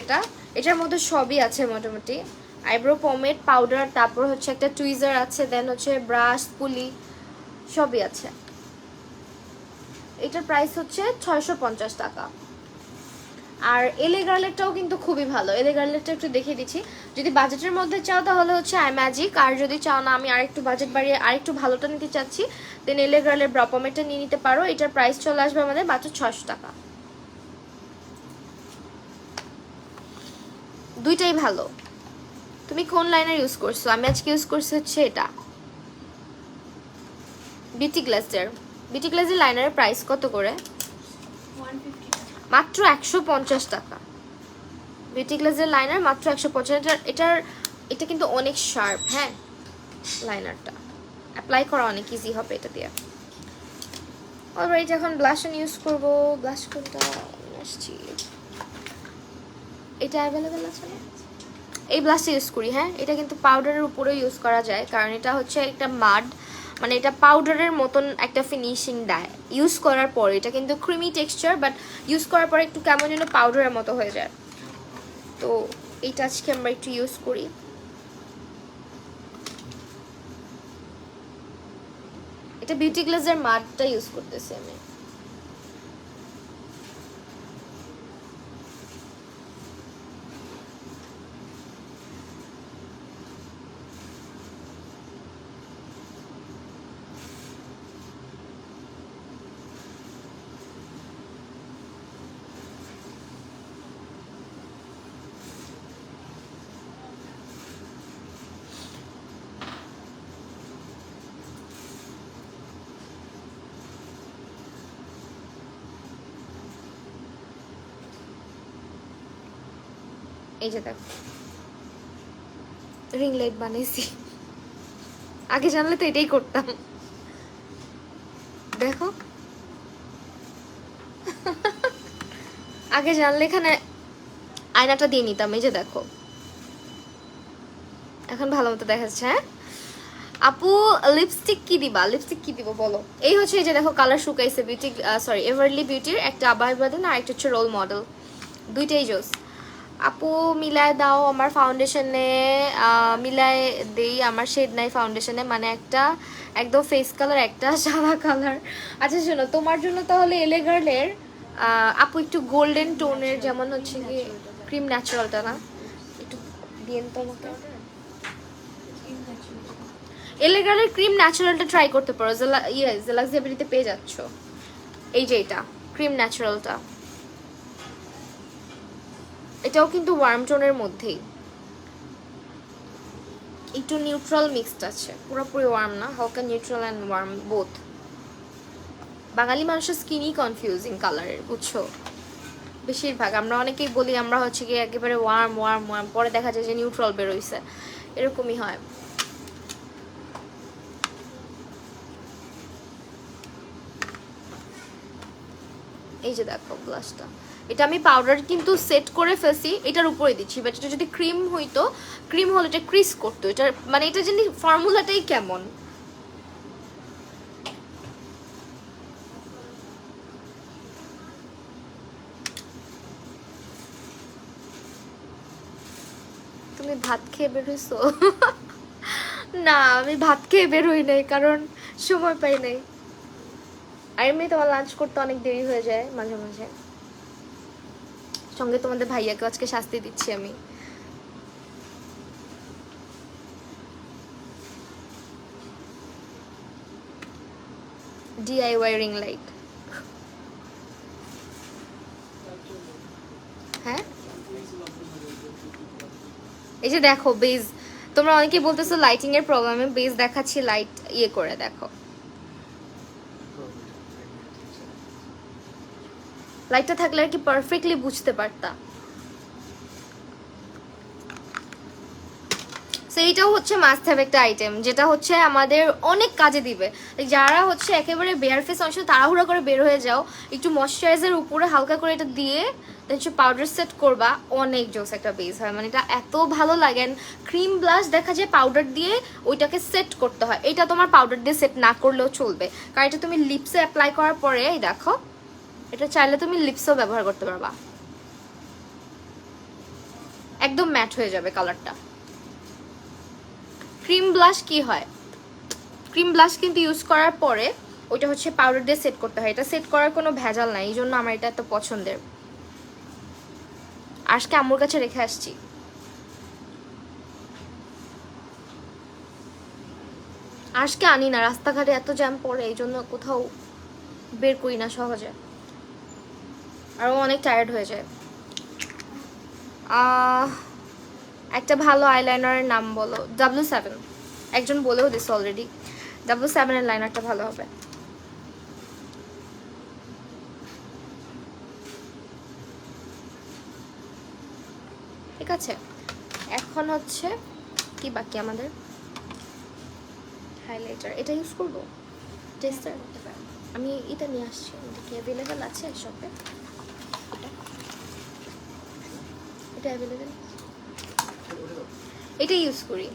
এটার মধ্যে সবই আছে মোটামুটি, আইব্রো পমেড, পাউডার, তারপর হচ্ছে একটা টুইজার আছে, দেন হচ্ছে ব্রাশ, পুলি, সবই আছে। এটার প্রাইস হচ্ছে 650 টাকা। আর এলে গার্লেটটাও কিন্তু খুবই ভালো। এলে গার্লেটটা একটু দেখিয়ে দিচ্ছি। যদি বাজেটের মধ্যে চাও তাহলে হচ্ছে ম্যাজিক, আর যদি চাও না আমি আরেকটু বাজেট বাড়িয়ে আরেকটু ভালোটা নিতে চাচ্ছি, দেন এলে গার্লের ব্রা পমেডটা নিয়ে নিতে পারো। এটার প্রাইস চলে আসবে আমাদের মাত্র 600 টাকা। দুইটাই ভালো। তুমি কোন লাইনার ইউজ করছো? আমি আজকে ইউজ করছি হচ্ছে এটা, বিউটি গ্লাসের লাইনারের প্রাইস কত করে? 150 টাকা। মাত্র 150 টাকা। বিউটি গ্লাসের লাইনার মাত্র 150। এটা কিন্তু অনেক শার্প, হ্যাঁ লাইনারটা অ্যাপ্লাই করা অনেক ইজি হবে এটা দিয়ে। অলরাইট, এখন ব্লাশ ইউজ করবো। ব্লাশ কোনটা আসছি, এটা অ্যাভেলেবেল আছে না? এই ব্লাশটা ইউজ করি। হ্যাঁ, এটা কিন্তু পাউডারের উপরেও ইউজ করা যায়, কারণ এটা হচ্ছে একটা মাড, মানে এটা পাউডারের মতন একটা ফিনিশিং দেয় ইউজ করার পর। এটা কিন্তু ক্রিমি টেক্সচার, বাট ইউজ করার পর একটু কেমন যেন পাউডারের মতো হয়ে যায়। তো এইটা আজকে আমরা একটু ইউজ করি। এটা বিউটি গ্লাসের মাডটা ইউজ করতেছি আমি। এই যে দেখো রিং লাইট বানিয়েছি, আগে জানলে তো এটাই করতাম। দেখো আগে জানলে এখানে আয়নাটা দিয়ে নিতাম। এই যে দেখো এখন ভালো মতো দেখা যাচ্ছে। হ্যাঁ আপু, লিপস্টিক কি দিব বলো? এই হচ্ছে, এই যে দেখো কালার শুকাইছে, এভারলি বিউটির একটা আবাই বাদন আর একটা হচ্ছে রোল মডেল, দুইটাই জোস। আপু মিলায় দাও আমার ফাউন্ডেশনে, মিলায় দেই, আমার শেড নাই ফাউন্ডেশনে, মানে একটা একদম ফেস কালার, একটা সাদা কালার। আচ্ছা শোনো, তোমার জন্য তাহলে এলে গার্লের আপু একটু গোল্ডেন টোনের, যেমন হচ্ছে কি ক্রিম ন্যাচারালটা না, একটু দিন তোমাকে। এলে গার্লের ক্রিম ন্যাচারালটা ট্রাই করতে পারো, জেলাক্সিয়াবিলিতে পেয়ে যাচ্ছ। এই যে এটা ক্রিম ন্যাচারালটা, এটাও কিন্তু ওয়ার্ম টোনের মধ্যেই, একটু নিউট্রাল মিক্সড আছে, পুরোপুরি ওয়ার্ম না, হালকা নিউট্রাল অ্যান্ড ওয়ার্ম বোথ। বাঙালি মানুষের স্কিনই কনফিউজিং কালারের, বুঝছো? বেশিরভাগ আমরা অনেকেই বলি আমরা হচ্ছে কি একেবারে ওয়ার্ম, পরে দেখা যায় যে নিউট্রাল বেরোইছে, এরকমই হয়। এই যে দেখো ব্লাশটা, এটা আমি পাউডার কিন্তু সেট করে ফেলছি, এটার উপরে দিচ্ছি। বাট এটা যদি ক্রিম হইতো, ক্রিম হলে এটা ক্রিস করতো, এটা মানে এটা জানি ফর্মুলাটাই কেমন। তুমি ভাত খেয়ে বের হইছো? না, আমি ভাত খেয়ে বের হই নাই, কারণ সময় পাই নাই। আর এমনি তোমার লাঞ্চ করতে অনেক দেরি হয়ে যায় মাঝে মাঝে। সঙ্গে তোমাদের ভাইয়াকে আজকে শাস্তি দিচ্ছি আমি। DIY ring light. হ্যাঁ এই যে দেখো বেজ, তোমরা অনেকেই বলতেছো লাইটিং এর প্রবলেমে, বেজ দেখাচ্ছি লাইট ইয়ে করে দেখো। লাইটটা থাকলে আর কি পারফেক্টলি বুঝতে পারতা। সেইটাও হচ্ছে মাস্ট হ্যাভ একটা আইটেম, যেটা হচ্ছে আমাদের অনেক কাজে দিবে। যারা হচ্ছে একেবারে বেয়ার ফেস অংশ তাড়াহুড়া করে বের হয়ে যাও, একটু ময়শ্চারাইজার উপরে হালকা করে এটা দিয়ে দেন হচ্ছে পাউডার সেট করবা, অনেক জোস একটা বেস হয়, মানে এটা এত ভালো লাগে। ক্রিম ব্লাশ দেখা যায় পাউডার দিয়ে ওইটাকে সেট করতে হয়, এটা তোমার পাউডার দিয়ে সেট না করলেও চলবে, কারণ এটা তুমি লিপসে অ্যাপ্লাই করার পরে এই দেখো, এটা চাইলে তুমি লিপসেও ব্যবহার করতে পারবা, একদম ম্যাট হয়ে যাবে কালারটা। ক্রিম ব্লাশ কি হয়, ক্রিম ব্লাশ কিন্তু ইউজ করার পরে ওইটা হচ্ছে পাউডার দিয়ে সেট করতে হয়, এটা সেট করার কোনো ভেজাল নাই, এই জন্য আমার এটা এত পছন্দের। আজকে আম্মুর কাছে রেখে আসছি। আজকে আনি না, রাস্তাঘাটে এত জ্যাম পড়ে, এই জন্য কোথাও বের করি না সহজে, আর অনেক টায়ার্ড হয়ে যায়। একটা ভালো আইলাইনারের নাম বলো। W7, একজন বলেও দিস অলরেডি, W7 এর লাইনারটা ভালো হবে। ঠিক আছে, এখন হচ্ছে কি বাকি আমাদের, হাইলাইটার। এটা ইউজ করবো টেস্টার, আমি এটা নিয়ে আসছি, এটা কি অ্যাভেলেবেল আছে শপে? এটা অ্যাভেলেবেল, এটা ইউজ করি,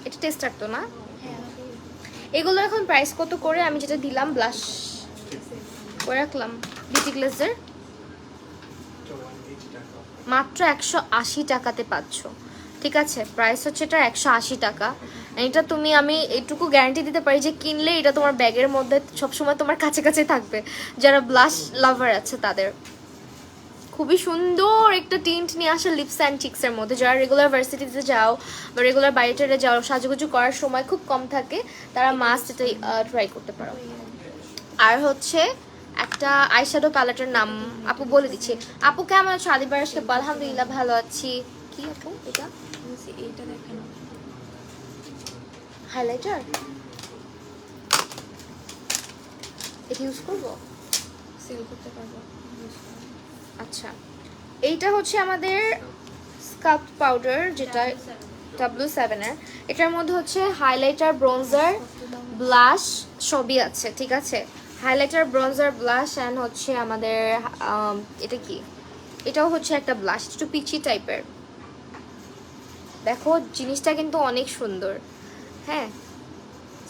এটা টেস্টার তো না? এগুলো এখন প্রাইস কত করে? আমি যেটা দিলাম ব্লাশ করে রাখলাম বিউটি গ্লেজার, তো 180 টাকা। মাত্র 180 টাকাতে পাচ্ছ। ঠিক আছে, প্রাইস হচ্ছে এটা 180 টাকা। এটা তুমি, আমি এটুকু গ্যারান্টি দিতে পারি যে কিনলে এটা তোমার ব্যাগের মধ্যে সবসময় তোমার কাছে কাছে থাকবে, যারা ব্লাশ লাভার আছে তাদের। খুবই সুন্দর একটা টিন্ট নিয়ে আসে লিপস অ্যান্ড চিক্সের মধ্যে, যারা রেগুলার ভার্সিটিতে যাও বা রেগুলার বাইরে যাও, সাজুগুজু করার সময় খুব কম থাকে, তারা মাস্ট এটা ট্রাই করতে পারো। আর হচ্ছে একটা আইশ্যাডো প্যালেটের নাম আপু বলে দিচ্ছি। আপু কেমন আছো? আলিবার আজকে আলহামদুলিল্লাহ ভালো আছি। কি আপু এটা? এইটা দেখেন, হাইলাইটার, এটা ইউজ করবো? সেল করতে পারবো। আচ্ছা, এইটা হচ্ছে আমাদের স্কাল্প পাউডার, যেটা W7 এর। এটার মধ্যে হচ্ছে হাইলাইটার, ব্রোঞ্জার, ব্লাশ সবই আছে। ঠিক আছে, হাইলাইটার, ব্রোঞ্জার, ব্লাশ অ্যান্ড হচ্ছে আমাদের এটা কি, এটাও হচ্ছে একটা ব্লাশ, একটু পিচি টাইপের। দেখো জিনিসটা কিন্তু অনেক সুন্দর। হ্যাঁ,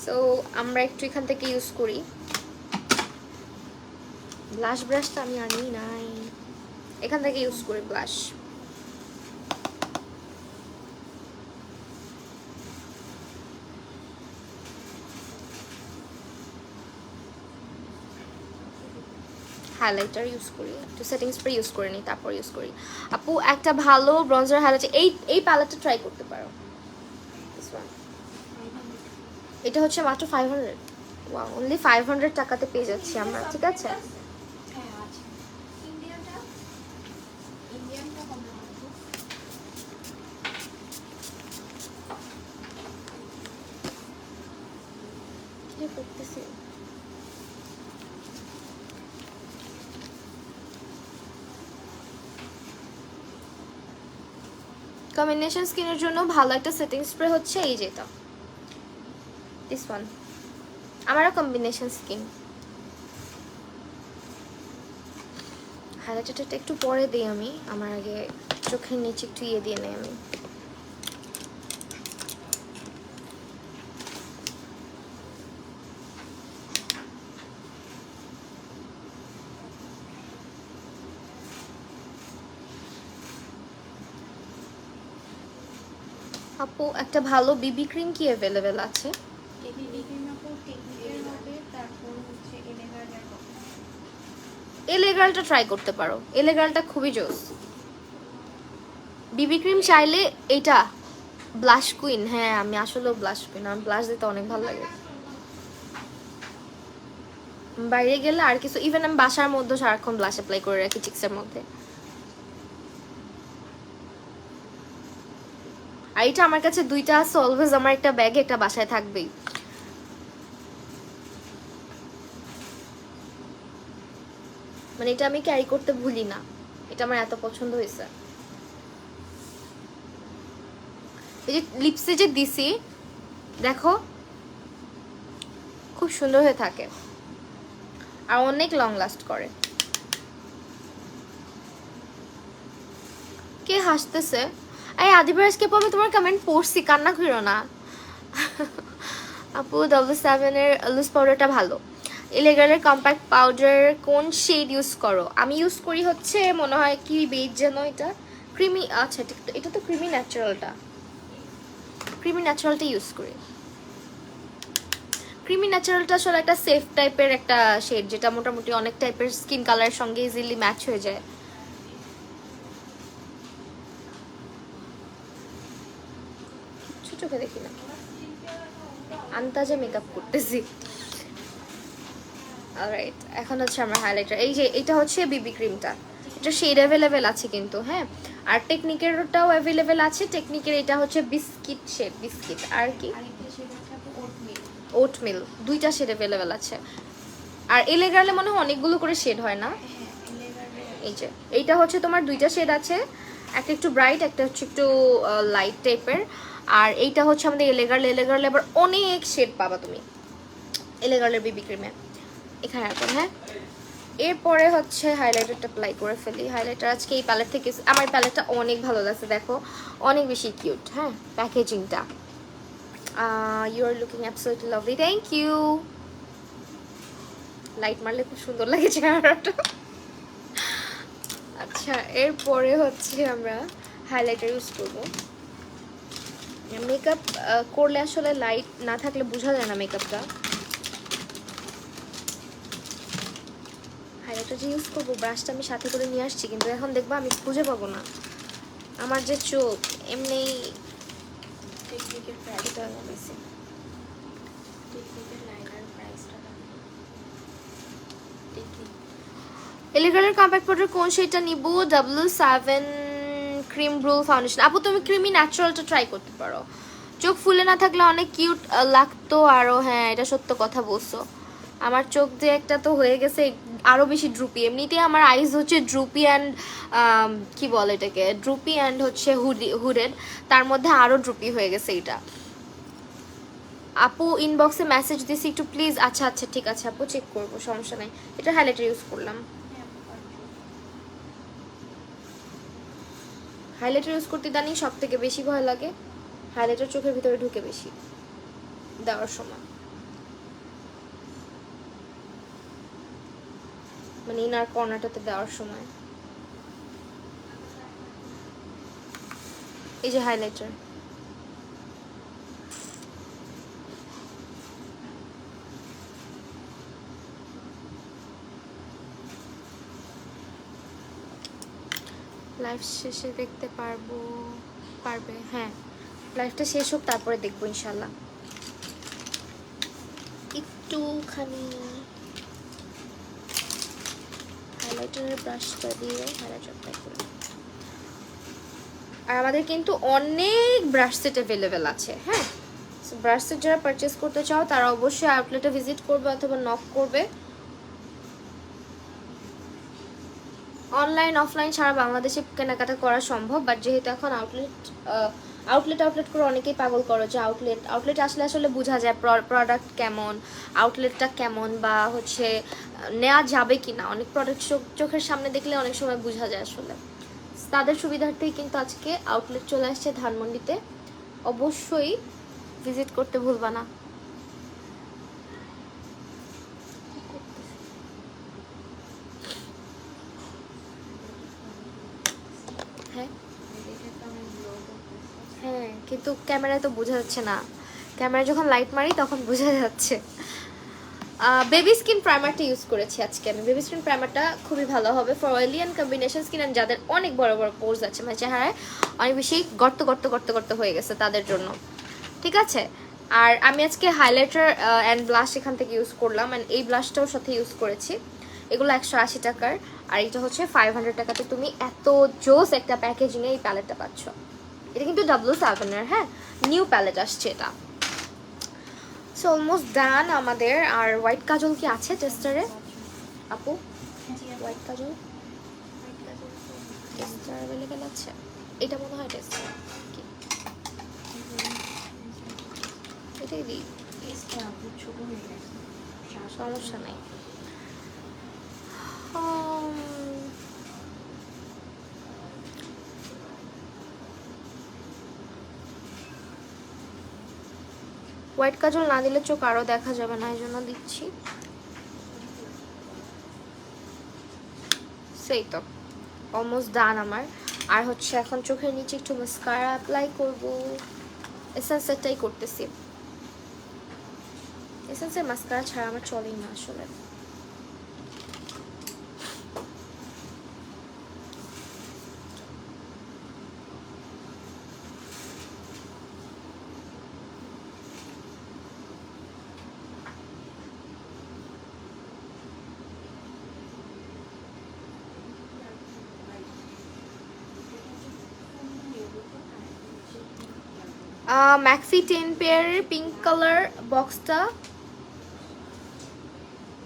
সো আমরা একটু এখান থেকে ইউজ করি। ব্লাশ ব্রাশটা আমি আনি নাই, এখান থেকে ইউজ করি ব্লাশ। হাইলাইটার ইউজ করি, একটু সেটিং স্প্রে ইউজ করে নিই, তারপর ইউজ করি। আপু একটা ভালো ব্রঞ্জার হাইলাইটার, এই প্যালেটটা ট্রাই করতে পারো। This one. এটা হচ্ছে মাত্র 500, ওয়াও, অনলি 500 টাকাতে পেয়ে যাচ্ছি আমরা। ঠিক আছে, হ্যাঁ আছে। ইন্ডিয়ানটা, ইন্ডিয়ানটা কম লাগবে। কি করতেছি? কম্বিনেশন স্কিনের জন্য ভালো একটা সেটিং স্প্রে হচ্ছে এই যেটা, দিস ওয়ান। আমারও কম্বিনেশন স্কিন। হাইলাইটারটা একটু পরে দিই আমি, আমার আগে চোখের নিচে একটু ইয়ে দিয়ে নেই আমি। আপু একটা ভালো বিবি ক্রিম কি অ্যাভেলেবেল আছে? এই বিভিন্ন টেকনিকের হবে, তারপর হচ্ছে এলেগারের হবে। এলেগালটা ট্রাই করতে পারো, এলেগালটা খুবই জোস। বিবি ক্রিম চাইলে এইটা ব্লাশ কুইন, হ্যাঁ আমি আসলেও ব্লাশ কুইন, আমার ব্লাশ দিতে অনেক ভালো লাগে। বাইরে গেলে আর কিছু, ইভেন আমি বাসার মধ্যে সারাক্ষণ ব্লাশ অ্যাপ্লাই করে রাখি চিক্সের মধ্যে। আর এটা আমার কাছে দুইটা আছে অলওয়েজ, আমার একটা ব্যাগে একটা বাসায় থাকবেই। মানে এটা আমি ক্যারি করতে ভুলি না, এটা আমার এত পছন্দ হয়েছে। এই যে লিপসে যে দিছি দেখো, খুব সুন্দর হয়ে থাকে আর অনেক লং লাস্ট করে। কে হাসতেছে? এই আদিবাসকে পাবে, তোমার কমেন্ট পড়ছি, কান্না করো না। আপু W7 এর লুজ পাউডারটা ভালো। ইলেগালের কম্প্যাক্ট পাউডার কোন শেড ইউজ করো? আমি ইউজ করি হচ্ছে মনে হয় কি বেজ যেন, এটা ক্রিমি, আচ্ছা এটা তো ক্রিমি ন্যাচারালটা, ক্রিমি ন্যাচারালটা ইউজ করি। ক্রিমি ন্যাচারালটা আসলে একটা সেফ টাইপের একটা শেড, যেটা মোটামুটি অনেক টাইপের স্কিন কালারের সঙ্গে ইজিলি ম্যাচ হয়ে যায়। চোখে দেখি না, আন্তাজে মেকআপ করতেছি। অলরাইট, এখন হচ্ছে আমার হাইলাইটার। এই যে এটা হচ্ছে বিবি ক্রিমটা, এটা শেড অ্যাভেলেবেল আছে কিন্তু, হ্যাঁ। আর টেকনিকেরটাও অ্যাভেলেবেল আছে। টেকনিকের এটা হচ্ছে বিস্কিট শেড, বিস্কিট আর কি আরেকটা শেড হচ্ছে আপু ওটমিল। ওটমিল, দুইটা শেড অ্যাভেলেবেল আছে। আর এলেগালে মনে হয় অনেকগুলো করে শেড হয় না? হ্যাঁ এলেগারে এই যে এইটা হচ্ছে তোমার দুইটা শেড আছে, একটা একটু ব্রাইট, একটা হচ্ছে একটু লাইট টাইপের। আর এইটা হচ্ছে আমাদের এলেগার্ল। এলেগার্লে আবার অনেক শেড পাবা তুমি এলেগার্লের বিবি ক্রিমে। এখানে এখন, হ্যাঁ। এরপরে হচ্ছে হাইলাইটারটা অ্যাপ্লাই করে ফেলি। হাইলাইটার আজকে এই প্যালেট থেকে, আমার প্যালেটটা অনেক ভালো লাগছে, দেখো অনেক বেশি কিউট, হ্যাঁ প্যাকেজিংটা। You are looking absolutely lovely, thank you. Light মারলে খুব সুন্দর লাগে চেহারাটা। আচ্ছা, এরপরে হচ্ছে আমরা হাইলাইটার ইউজ করব। মেকআপ করলে আসলে লাইট না থাকলে বোঝা যায় না মেকআপটা। হাইলাইটার যে ইউজ করবো, ব্রাশটা আমি সাথে করে নিয়ে আসছি, কিন্তু এখন দেখবো আমি খুঁজে পাবো না। আমার যে চোখ এমনি টেকনিকের প্রাইস, এটা বেশি। টেকনিকের লাইনার প্রাইসটা টেকনিক। এলিগালের কম্প্যাক্ট পাউডার কোন শেডটা নিব? W7 cream Bru foundation. আপু তুমি ক্রিমি ন্যাচারালটা ট্রাই করতে পারো, চোখ ফুলে না থাকলে অনেক কিউট লাগতো আরো। হ্যাঁ, এটা সত্য কথা বলছো। আমার চোখ দিয়ে একটা তো হয়ে গেছে আরো বেশি ড্রুপি। এমনিতেই আমার আইজ হচ্ছে ড্রুপি অ্যান্ড কি বলে এটাকে, ড্রুপি অ্যান্ড হচ্ছে হুডেড, তার মধ্যে আরো ড্রুপি হয়ে গেছে এটা। আপু ইনবক্সে মেসেজ দিছি, একটু প্লিজ। আচ্ছা আচ্ছা ঠিক আছে আপু, চেক করবো, সমস্যা নাই। এটা হাইলাইটার ইউজ করলাম। হাইলাইটার ইউজ করতে ইদানিং সব থেকে বেশি ভয় লাগে, হাইলাইটার চোখের ভিতরে ঢুকে বেশি দেওয়ার সময়, মানে ইনার কর্নারটাতে দেওয়ার সময়। এই যে হাইলাইটার, লাইভ শেষে দেখতে পারবে, হ্যাঁ লাইভটা শেষ হোক তারপরে দেখবো ইনশাল্লাহ। একটুখানি হাইলাইটারের ব্রাশটা দিয়ে হাইলাইটার অ্যাপ্লাই করে। আর আমাদের কিন্তু অনেক ব্রাশ সেট অ্যাভেলেবেল আছে, হ্যাঁ। ব্রাশ সেট যারা পারচেস করতে চাও তারা অবশ্যই আউটলেটে ভিজিট করবে অথবা নক করবে। অনলাইন অফলাইন সারা বাংলাদেশে কেনাকাটা করা সম্ভব, বাট যেহেতু এখন আউটলেট করে অনেকেই পাগল করো যে আউটলেট আসলে আসলে বোঝা যায় প্রোডাক্ট কেমন, আউটলেটটা কেমন, বা হচ্ছে নেওয়া যাবে কি না। অনেক প্রোডাক্ট চোখের সামনে দেখলে অনেক সময় বোঝা যায় আসলে। তাদের সুবিধার্থেই কিন্তু আজকে আউটলেট চলে আসছে ধানমন্ডিতে, অবশ্যই ভিজিট করতে ভুলবা না। হ্যাঁ হ্যাঁ, কিন্তু ক্যামেরায় তো বোঝা যাচ্ছে না, ক্যামেরায় যখন লাইট মারি তখন বোঝা যাচ্ছে। বেবি স্কিন প্রাইমারটা ইউজ করেছি আজকে আমি। বেবি স্কিন প্রাইমারটা খুবই ভালো হবে for oily and combination skin, and যাদের অনেক বড় বড় পোর্স আছে, মানে চেহারায় অনেক বেশি গর্ত হয়ে গেছে তাদের জন্য, ঠিক আছে। আর আমি আজকে হাইলাইটার অ্যান্ড ব্লাশ এখান থেকে ইউজ করলাম, অ্যান্ড এই ব্লাশটাও সাথে ইউজ করেছি। এগুলো 180 টাকার, আর এটা হচ্ছে 500 টাকাতে তুমি এত জোস একটা প্যাকেজিংয়ে এই প্যালেটটা পাচ্ছ। এটা কিন্তু W7 এর, হ্যাঁ নিউ প্যালেট আসছে এটা। সো অলমোস্ট ডান আমাদের। আর হোয়াইট কাজল কি আছে টেস্টারে আপু? হোয়াইট কাজল টেস্টার অ্যাভেলেবেল আছে? এটা মনে হয় টেস্টার, কি এটাই দিই, ছোট হয়ে গেছে, সমস্যা নাই। হোয়াইট কাজল না দিলে চোখ আরও দেখা যাবে না, এই জন্য দিচ্ছি। সেই তো অলমোস্ট ডান আমার। আর হচ্ছে এখন চোখের নিচে একটু মাস্কারা অ্যাপ্লাই করবো। এসেন্সেরটাই করতেছি, এসেন্সের মাস্কারা ছাড়া আমার চলেই না আসলে। ম্যাক্সি 10 পেয়ারের পিঙ্ক কালার বক্সটা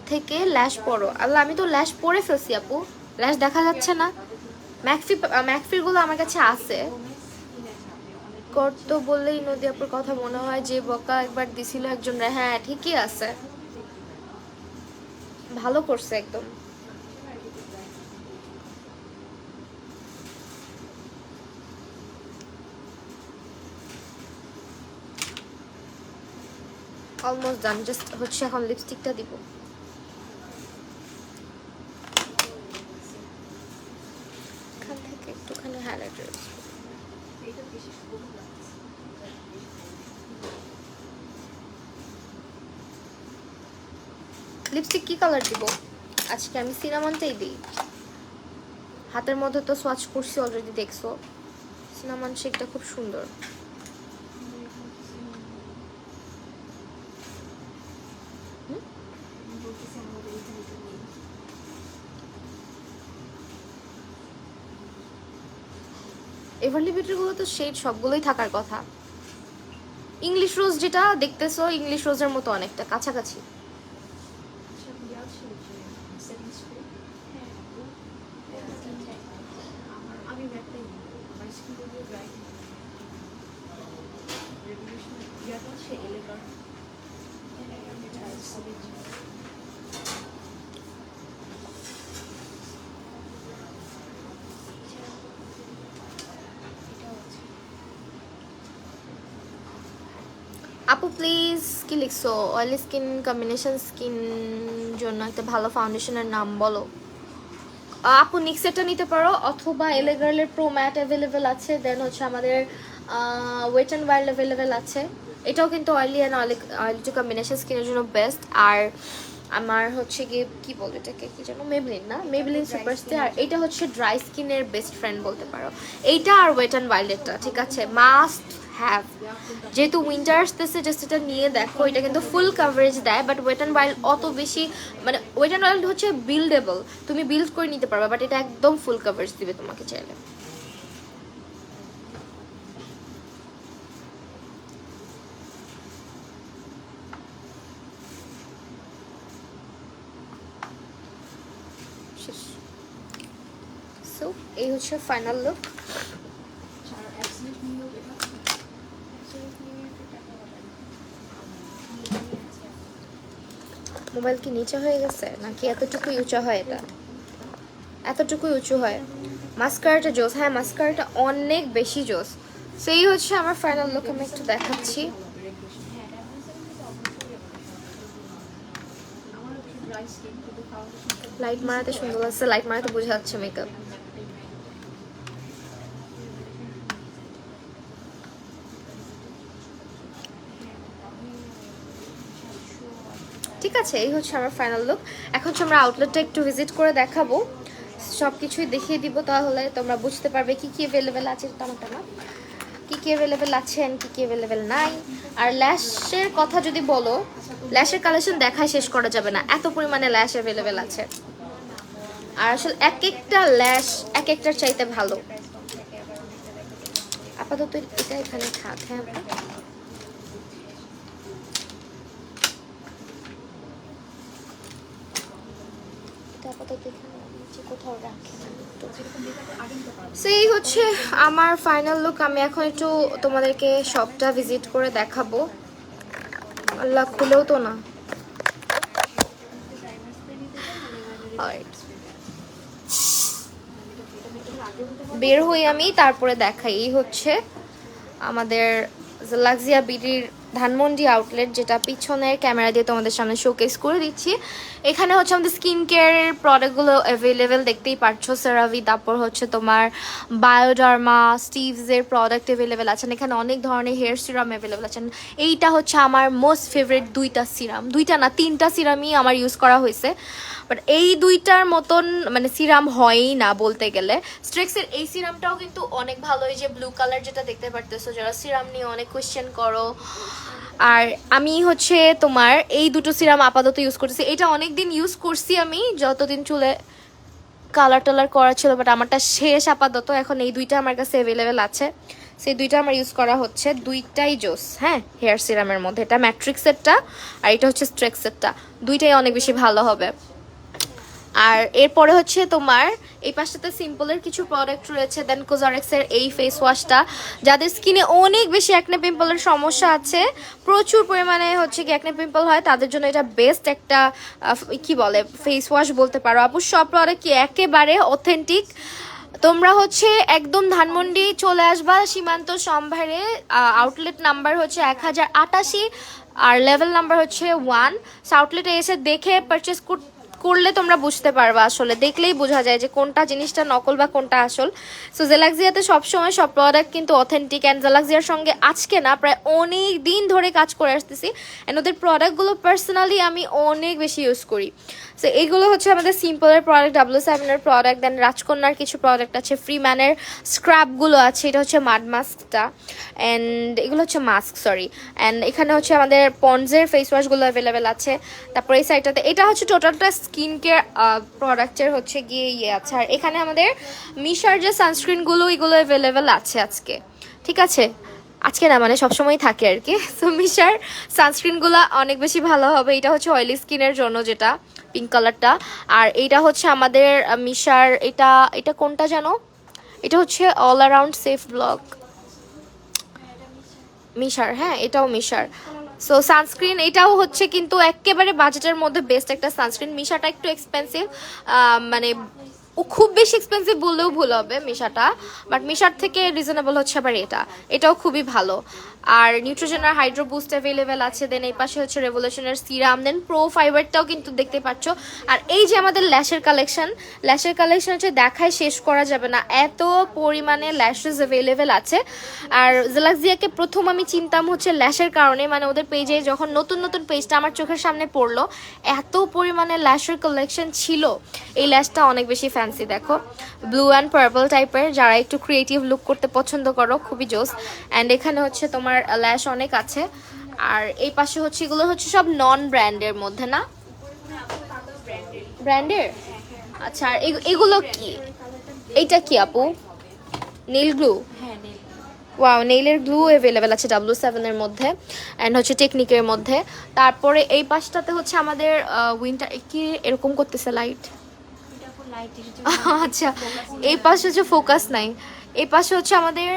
থেকে ল্যাশ পরো। আল্লাহ, আমি তো ল্যাশ পরে ফেলছি আপু, ল্যাশ দেখা যাচ্ছে না। ম্যাক্সির গুলো আমার কাছে আছে। করতো বললেই নদী আপুর কথা মনে হয়, যে বকা একবার দিছিল একজন। হ্যাঁ ঠিকই আছে, ভালো করছে একদম। অলমোস্ট ডান, জাস্ট হচ্ছে এখন লিপস্টিকটা দিব। এখান থেকে একটুখানি হাইলাইটার। লিপস্টিক কি কালার দিব আজকে? আমি সিনামনটাই দিই। হাতের মধ্যে তো সোয়াচ করছি অলরেডি, দেখছো। সিনামন শেকটা খুব সুন্দর। এভারলি বিউটির গুলো তো শেড সবগুলোই থাকার কথা। ইংলিশ রোজ যেটা দেখতেছো, ইংলিশ রোজের মতো অনেকটা কাছাকাছি। আপু প্লিজ কি লিখছো? অয়েলি স্কিন কম্বিনেশন স্কিন জন্য একটা ভালো ফাউন্ডেশনের নাম বলো। আপু নিক্সেটটা নিতে পারো, অথবা এলে গার্লের প্রো ম্যাট অ্যাভেলেবেল আছে। দেন হচ্ছে আমাদের ওয়েট অ্যান্ড ওয়াইল্ড অ্যাভেলেবেল আছে। এটাও কিন্তু oily and oily two combination স্কিনের জন্য বেস্ট। আর আমার হচ্ছে গিয়ে কি বলে এটাকে, কি যেন, মেবলিন না, মেবলিন সুপারস্টার। আর এটা হচ্ছে ড্রাই স্কিনের বেস্ট ফ্রেন্ড বলতে পারো। এইটা আর ওয়েট অ্যান্ড ওয়াইল্ডেরটা ঠিক আছে, মাস্ট হ্যাভ। যেহেতু উইন্টার আসতেছে, জাস্ট এটা নিয়ে দেখো। এটা কিন্তু ফুল কাভারেজ দেয়, বাট ওয়েট অ্যান্ড ওয়াইল্ড অত বেশি, মানে ওয়েট অ্যান্ড ওয়াইল্ড হচ্ছে বিল্ডেবল, তুমি বিল্ড করে নিতে পারবে, বাট এটা একদম ফুল কাভারেজ দিবে তোমাকে চাইলে। সো এই হচ্ছে ফাইনাল লুক। মোবাইল কি নিচে হয়ে গেছে নাকি এতটুকুই উঁচু হয়? এটা এতটুকুই উঁচু হয়। মাস্কারাটা জোস, হ্যাঁ মাস্কারাটা অনেক বেশি জোস। সেই হচ্ছে আমার ফাইনাল লুক, আমি একটু দেখাচ্ছি। লাইট মারাতে সুন্দর লাগছে, লাইট মারাতে বোঝা যাচ্ছে মেকআপ। ঠিক আছে, এই হচ্ছে আমার ফাইনাল লুক। এখন হচ্ছে আমরা আউটলেটটা একটু ভিজিট করে দেখাবো, সব কিছুই দেখিয়ে দিব, তাহলে তোমরা বুঝতে পারবে কি কি অ্যাভেলেবেল আছে। টানা কি কি অ্যাভেলেবেল আছে এন্ড কি কি অ্যাভেলেবেল নাই। আর ল্যাশের কথা যদি বলো, ল্যাশের কালেকশন দেখায় শেষ করা যাবে না, এত পরিমাণে ল্যাশ অ্যাভেলেবেল আছে। আর আসলে এক একটা ল্যাশ এক একটার চাইতে ভালো। আপাতত এটা এখানে থাক। হ্যাঁ সেই হচ্ছে আমার ফাইনাল লুক। আমি এখন একটু তোমাদেরকে শপটা ভিজিট করে দেখাবো। আল্লাহ, খুলেও তো না। বের হই আমি, তারপরে দেখাই। এই হচ্ছে আমাদের লাক্সিয়া বিডির ধানমন্ডি আউটলেট, যেটা পিছনের ক্যামেরা দিয়ে তোমাদের সামনে শোকেস করে দিচ্ছি। এখানে হচ্ছে আমাদের স্কিন কেয়ারের প্রোডাক্টগুলো অ্যাভেলেবেল, দেখতেই পাচ্ছ। সেরাভি, তারপর হচ্ছে তোমার বায়োডার্মা, স্টিভসের প্রোডাক্ট অ্যাভেলেবেল আছেন। এখানে অনেক ধরনের হেয়ার সিরাম অ্যাভেলেবেল আছেন। এইটা হচ্ছে আমার মোস্ট ফেভারিট দুইটা সিরাম, দুইটা না তিনটা সিরামই আমার ইউজ করা হয়েছে, বাট এই দুইটার মতন মানে সিরাম হয়ই না বলতে গেলে। স্ট্রেক্সের এই সিরামটাও কিন্তু অনেক ভালো, এই যে ব্লু কালার যেটা দেখতে পারতেছো, যারা সিরাম নিয়ে অনেক কোয়েশ্চেন করো। আর আমি হচ্ছে তোমার এই দুটো সিরাম আপাতত ইউজ করতেছি। এটা অনেক দিন ইউজ করছি আমি, যতদিন চুলে কালার টালার করা ছিল, বাট আমারটা শেষ আপাতত। এখন এই দুইটা আমার কাছে অ্যাভেলেবেল আছে, সেই দুইটা আমার ইউজ করা হচ্ছে। দুইটাই জোস, হ্যাঁ, হেয়ার সিরামের মধ্যে। এটা ম্যাট্রিক্সেরটা আর এটা হচ্ছে স্ট্রেক্সেরটা, দুইটাই অনেক বেশি ভালো হবে। আর এরপরে হচ্ছে তোমার এই পাশটাতে সিম্পলের কিছু প্রোডাক্ট রয়েছে। দেন কোজারেক্সের এই ফেস ওয়াশটা, যাদের স্কিনে অনেক বেশি অ্যাকনে পিম্পলের সমস্যা আছে, প্রচুর পরিমাণে হচ্ছে কি অ্যাকনে পিম্পল হয়, তাদের জন্য এটা বেস্ট একটা কি বলে ফেস ওয়াশ বলতে পারো। আপু সব প্রোডাক্ট কি একেবারে অথেন্টিক। তোমরা হচ্ছে একদম ধানমন্ডি চলে আসবা, সীমান্ত সম্ভারে, আউটলেট নাম্বার হচ্ছে 1088 আর লেভেল নাম্বার হচ্ছে 1। আউটলেটে এসে দেখে পারচেস করলে তোমরা বুঝতে পারবা, আসলে দেখলেই বোঝা যায় যে কোনটা জিনিসটা নকল বা কোনটা আসল। সো জেলাক্সিয়াতে সবসময় সব প্রোডাক্ট কিন্তু অথেন্টিক, অ্যান্ড জেলাক্সিয়ার সঙ্গে আজকে না প্রায় অনেক দিন ধরে কাজ করে আসতেছি, অ্যান্ড ওদের প্রোডাক্টগুলো পার্সোনালি আমি অনেক বেশি ইউজ করি। সো এইগুলো হচ্ছে আমাদের সিম্পলের প্রোডাক্ট, W7-এর প্রোডাক্ট, দেন রাজকন্যার কিছু প্রোডাক্ট আছে, ফ্রিম্যানের স্ক্রাবগুলো আছে, এটা হচ্ছে মাড মাস্কটা, অ্যান্ড এগুলো হচ্ছে মাস্ক, সরি। অ্যান্ড এখানে হচ্ছে আমাদের পন্ডসের ফেস ওয়াশগুলো অ্যাভেলেবেল আছে। তারপর এই সাইডটাতে এটা হচ্ছে টোটালটা স্কিন কেয়ার প্রোডাক্টের হচ্ছে গিয়ে ইয়ে আছে। আর এখানে আমাদের মিশার যে সানস্ক্রিনগুলো, এগুলো অ্যাভেলেবেল আছে আজকে, ঠিক আছে, আজকে না মানে সবসময় থাকে আর কি। সো মিশার সানস্ক্রিনগুলো অনেক বেশি ভালো হবে। এটা হচ্ছে অয়েলি স্কিনের জন্য, যেটা পিঙ্ক কালারটা। আর এইটা হচ্ছে আমাদের মিশার, এটা এটা কোনটা জানো, এটা হচ্ছে অল অ্যারাউন্ড সেফ ব্লক মিশার, হ্যাঁ এটাও মিশার। সো সানস্ক্রিন এটাও হচ্ছে কিন্তু একেবারে বাজেটের মধ্যে বেস্ট একটা সানস্ক্রিন। মিশাটা একটু এক্সপেন্সিভ, মানে ও খুব বেশি এক্সপেন্সিভ বললেও ভুল হবে মিশাটা, বাট মিশার থেকে রিজনেবল হচ্ছে আবার এটাও খুবই ভালো। আর নিউট্রিজেনার হাইড্রো বুস্ট অ্যাভেলেবেল আছে। দেন এই পাশে হচ্ছে রেভলিউশনের সিরাম, দেন প্রো ফাইবারটাও কিন্তু দেখতে পাচ্ছ। আর এই যে আমাদের ল্যাশের কালেকশন হচ্ছে দেখায় শেষ করা যাবে না, এত পরিমাণে ল্যাশেস অ্যাভেলেবেল আছে। আর জেলাক্সিয়াকে প্রথম আমি চিনতাম হচ্ছে ল্যাশের কারণে, মানে ওদের পেজে যখন নতুন নতুন পেজটা আমার চোখের সামনে পড়লো, এত পরিমাণে ল্যাশের কালেকশন ছিল। এই ল্যাশটা অনেক বেশি ফ্যান্সি, দেখো ব্লু অ্যান্ড পার্পল টাইপের, যারা একটু ক্রিয়েটিভ লুক করতে পছন্দ করো, খুবই জোস। অ্যান্ড এখানে হচ্ছে তোমার ল্যাশ অনেক আছে। আর এই পাশে হচ্ছে এগুলো হচ্ছে সব নন ব্র্যান্ডের মধ্যে, না ব্র্যান্ডের। আচ্ছা, আর এগুলো কি, এইটা কি আপু, নীল গ্লু? ওয়াও, নেইলের গ্লু অ্যাভেলেবেল আছে W7-এর মধ্যে, অ্যান্ড হচ্ছে টেকনিকের মধ্যে। তারপরে এই পাশটাতে হচ্ছে আমাদের উইন্টার, কি এরকম করতেছে লাইট, আচ্ছা এই পাশে হচ্ছে ফোকাস নাই। এই পাশে হচ্ছে আমাদের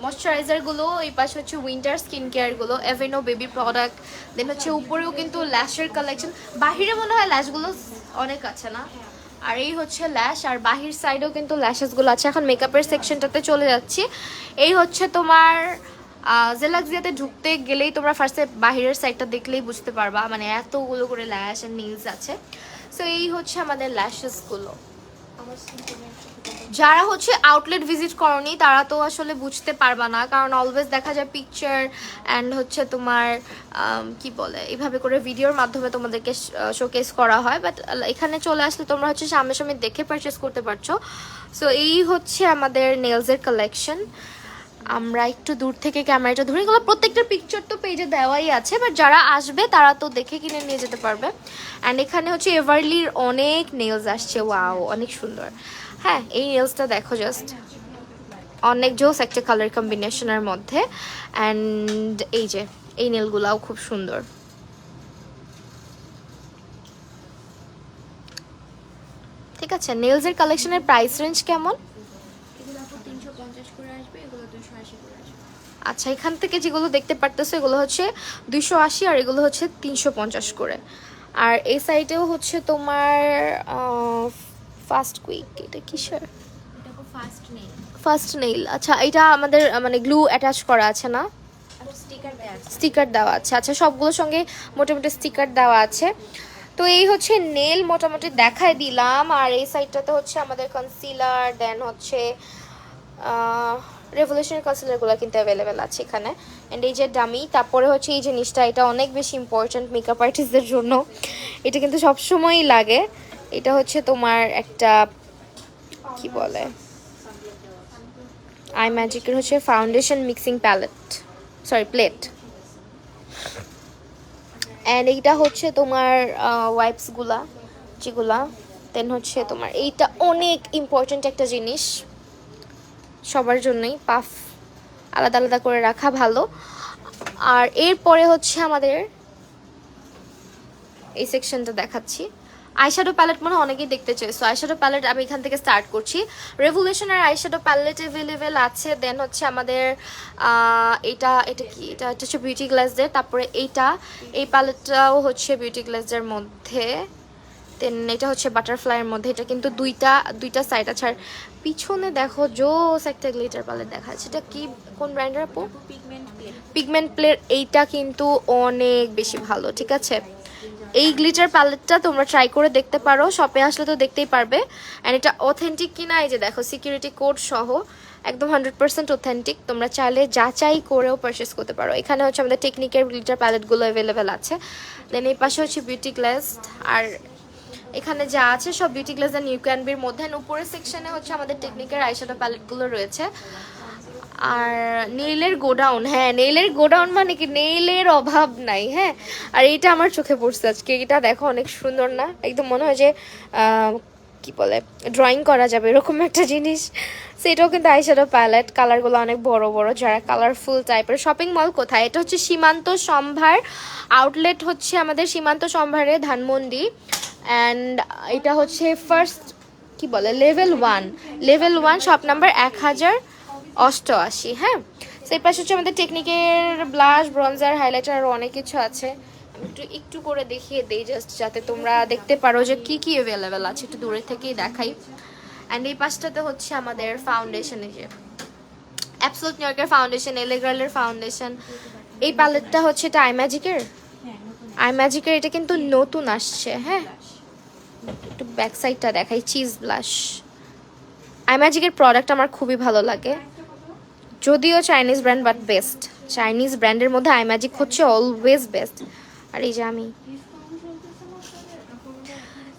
ময়শ্চারাইজারগুলো, এই পাশে হচ্ছে উইন্টার স্কিন কেয়ারগুলো, এভেনো বেবি প্রোডাক্ট। দেন হচ্ছে উপরেও কিন্তু ল্যাশের কালেকশন, বাহিরে মনে হয় ল্যাশগুলো অনেক আছে না। আর এই হচ্ছে ল্যাশ, আর বাহির সাইডেও কিন্তু ল্যাশেসগুলো আছে। এখন মেকআপের সেকশনটাতে চলে যাচ্ছি। এই হচ্ছে তোমার জেলাক্সিয়াতে ঢুকতে গেলেই তোমরা ফার্স্টে বাহিরের সাইডটা দেখলেই বুঝতে পারবা, মানে এতগুলো করে ল্যাশ আর নেলস আছে। সো এই হচ্ছে আমাদের ল্যাশেসগুলো। যারা হচ্ছে আউটলেট ভিজিট করনি তারা তো আসলে বুঝতে পারবা না, কারণ অলওয়েজ দেখা যায় পিকচার অ্যান্ড হচ্ছে তোমার কি বলে এইভাবে করে ভিডিওর মাধ্যমে তোমাদেরকে শোকেস করা হয়, বাট এখানে চলে আসলে তোমরা হচ্ছে সামনাসামনি দেখে পারচেস করতে পারছো। সো এই হচ্ছে আমাদের নেলসের কালেকশন। আমরা একটু দূর থেকে ক্যামেরাটা ধরে, এগুলো প্রত্যেকটা পিকচার তো পেজে দেওয়াই আছে, বাট যারা আসবে তারা তো দেখে কিনে নিয়ে যেতে পারবে। অ্যান্ড এখানে হচ্ছে এভারলির অনেক নেলস আসছে, ওয়াও অনেক সুন্দর। হ্যাঁ, এই নেলসটা দেখো, জাস্ট অনেক জোস একটা কালার কম্বিনেশনের মধ্যে। অ্যান্ড এই যে এই নেলগুলাও খুব সুন্দর। ঠিক আছে, নেলসের কালেকশনের প্রাইস রেঞ্জ কেমন? আচ্ছা, এখান থেকে যেগুলো দেখতে পারতেছো এগুলো হচ্ছে 280, আর এগুলো হচ্ছে 350 করে। আর এই সাইডেও হচ্ছে তোমার ফাস্ট কুইক, এটা কিসের? Fast nail. আচ্ছা, এটা আমাদের মানে গ্লু অ্যাটাচ করা আছে না? স্টিকার দেওয়া আছে। স্টিকার দেওয়া আছে। আচ্ছা, সবগুলোর সঙ্গে মোটামুটি স্টিকার দেওয়া আছে। তো এই হচ্ছে নেল মোটামুটি দেখাই দিলাম। আর এই সাইডটাতে হচ্ছে আমাদের কনসিলার, দেন হচ্ছে রেভলিউশনের কনসিলারগুলো কিন্তু অ্যাভেলেবেল আছে এখানে। অ্যান্ড এই যে ডামি, তারপরে হচ্ছে এই জিনিসটা, এটা অনেক বেশি ইম্পর্ট্যান্ট মেকআপ আর্টিস্টদের জন্য, এটা কিন্তু সবসময়ই লাগে। এটা হচ্ছে তোমার একটা কি বলে, আই ম্যাজিকের হচ্ছে ফাউন্ডেশন মিক্সিং প্লেট। অ্যান্ড এইটা হচ্ছে তোমার ওয়াইপসগুলা যেগুলা। দেন হচ্ছে তোমার এইটা অনেক ইম্পর্ট্যান্ট একটা জিনিস সবার জন্যই, পাফ আলাদা আলাদা করে রাখা ভালো। আর এরপরে হচ্ছে আমাদের এই সেকশনটা দেখাচ্ছি, আইশ্যাডো প্যালেট। মনে হয় অনেকেই দেখতে চাইছো আইশ্যাডো প্যালেট। আমি এখান থেকে স্টার্ট করছি। রেভলিউশনের আইশ্যাডো প্যালেট অ্যাভেলেবেল আছে। দেন হচ্ছে আমাদের এটা কি, এটা হচ্ছে বিউটি গ্লাসদের। তারপরে এই প্যালেটটাও হচ্ছে বিউটি গ্লাসদের মধ্যে। দেন এটা হচ্ছে বাটারফ্লাইয়ের মধ্যে। এটা কিন্তু দুইটা সাইড আছে। আর পিছনে দেখো জোস একটা গ্লিটার প্যালেট দেখা যাচ্ছে। এটা কি, কোন ব্র্যান্ডের আপু? Pigment plate. এইটা কিন্তু অনেক বেশি ভালো, ঠিক আছে। এই গ্লিটার প্যালেটটা তোমরা ট্রাই করে দেখতে পারো, শপে আসলে তো দেখতেই পারবে। অ্যান্ড এটা অথেন্টিক কিনা এই যে দেখো, সিকিউরিটি কোড সহ একদম 100% অথেন্টিক। তোমরা চাইলে যাচাই করেও পারচেস করতে পারো। এখানে হচ্ছে আমাদের টেকনিকের গ্লিটার প্যালেটগুলো অ্যাভেলেবেল আছে। দেন এই পাশে হচ্ছে বিউটি গ্লাস। আর এখানে যা আছে সব বিউটি গ্লাস আর নিউ ক্যানবির মধ্যে। উপরের সেকশনে হচ্ছে আমাদের টেকনিকের আইশ্যাডো প্যালেটগুলো রয়েছে। আর নেইলের গোডাউন, হ্যাঁ নেইলের গোডাউন মানে কি, নেইলের অভাব নাই। হ্যাঁ, আর এইটা আমার চোখে পড়ছে আজকে। এটা দেখো অনেক সুন্দর না, একদম মনে হয় যে কি বলে ড্রয়িং করা যাবে এরকম একটা জিনিস। সেটাও কিন্তু আইশ্যাডো প্যালেট, কালারগুলো অনেক বড় বড়, যারা কালারফুল টাইপের। শপিং মল কোথায়? এটা হচ্ছে সীমান্ত সম্ভার আউটলেট, হচ্ছে আমাদের সীমান্ত সম্ভারে ধানমন্ডি। অ্যান্ড এটা হচ্ছে ফার্স্ট কি বলে লেভেল 1 শপ নাম্বার 1088। হ্যাঁ, সেই পাশে হচ্ছে আমাদের টেকনিকের ব্লাশ, ব্রনজার, হাইলাইটার আরও অনেক কিছু আছে। আমি একটু করে দেখিয়ে দিই জাস্ট যাতে তোমরা দেখতে পারো যে কি কি অ্যাভেলেবেল আছে। একটু দূরে থেকেই দেখাই। অ্যান্ড এই পাশটাতে হচ্ছে আমাদের ফাউন্ডেশন, এই যে অ্যাবসোলুট নিউ ইয়র্কের ফাউন্ডেশন, এলে গার্লের ফাউন্ডেশন। এই প্যালেটটা হচ্ছে এটা আই ম্যাজিকের। এটা কিন্তু নতুন আসছে। হ্যাঁ, একটু ব্যাক সাইডটা দেখাই, চিজ ব্লাশ। আই ম্যাজিকের প্রোডাক্ট আমার খুবই ভালো লাগে, যদিও Chinese brand, but best. Chinese ব্র্যান্ডের মধ্যে আই ম্যাজিক হচ্ছে অলওয়েজ বেস্ট। আর এই যে আমি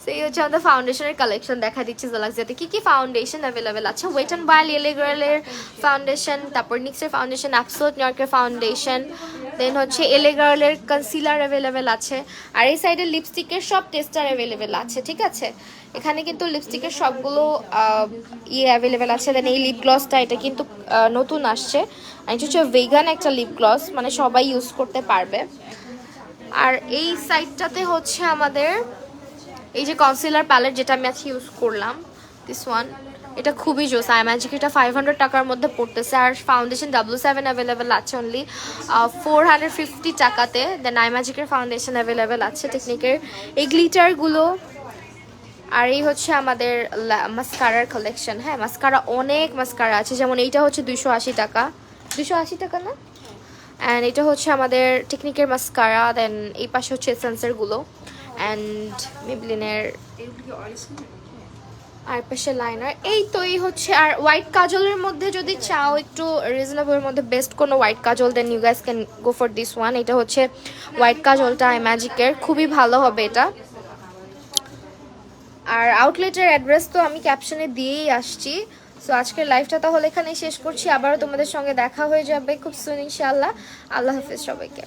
সেই হচ্ছে আমাদের ফাউন্ডেশনের কালেকশন দেখা দিচ্ছি জালাক্সিয়াতে। কি কি ফাউন্ডেশন অ্যাভেলেবেল আছে? ওয়েট অ্যান্ড ওয়াইল্ড, এলে গার্লের ফাউন্ডেশন, তারপর নিক্সের ফাউন্ডেশন, অ্যাবসোলুট নিউ ইয়র্কের ফাউন্ডেশন, দেন হচ্ছে এলে গার্লের কনসিলার অ্যাভেলেবেল আছে। আর এই সাইডে লিপস্টিকের সব টেস্টার অ্যাভেলেবেল আছে, ঠিক আছে। এখানে কিন্তু লিপস্টিকের সবগুলো অ্যাভেলেবেল আছে। দেন এই লিপ গ্লসটা, এটা কিন্তু নতুন আসছে। আর এটা হচ্ছে ভেগান একটা লিপ গ্লস, মানে সবাই ইউজ করতে পারবে। আর এই সাইডটাতে হচ্ছে আমাদের এই যে কনসিলার প্যালেট, যেটা আমি আজকে ইউজ করলাম, দিস ওয়ান, এটা খুবই জোস। আই ম্যাজিক এটা 500 টাকার মধ্যে পড়তেছে। আর ফাউন্ডেশন W7 অ্যাভেলেবেল আছে অনলি 450 টাকাতে। দেন আই ম্যাজিকের ফাউন্ডেশন অ্যাভেলেবেল আছে টেকনিকের, এই গ্লিটারগুলো। আর এই হচ্ছে আমাদের মাস্কারার কালেকশন। হ্যাঁ, মাস্কারা অনেক মাস্কারা আছে, যেমন এইটা হচ্ছে 280 টাকা। 280 টাকা না? অ্যান্ড এটা হচ্ছে আমাদের টেকনিকের মাস্কারা। দেন এই পাশে হচ্ছে এসেন্সেরগুলো অ্যান্ড মেবলিনের, আর পাশে লাইনার। এই হচ্ছে। আর হোয়াইট কাজলের মধ্যে যদি চাও একটু রিজনেবলের মধ্যে বেস্ট কোনো হোয়াইট কাজল, then you guys can go for this one. এটা হচ্ছে হোয়াইট কাজলটা আই ম্যাজিকের, খুবই ভালো হবে এটা। আর আউটলেটের অ্যাড্রেস তো আমি ক্যাপশনে দিয়েই আসছি। সো আজকের লাইভটা তাহলে এখানেই শেষ করছি। আবারও তোমাদের সঙ্গে দেখা হয়ে যাবে খুব সুন ইনশাআল্লাহ। আল্লাহ হাফেজ সবাইকে।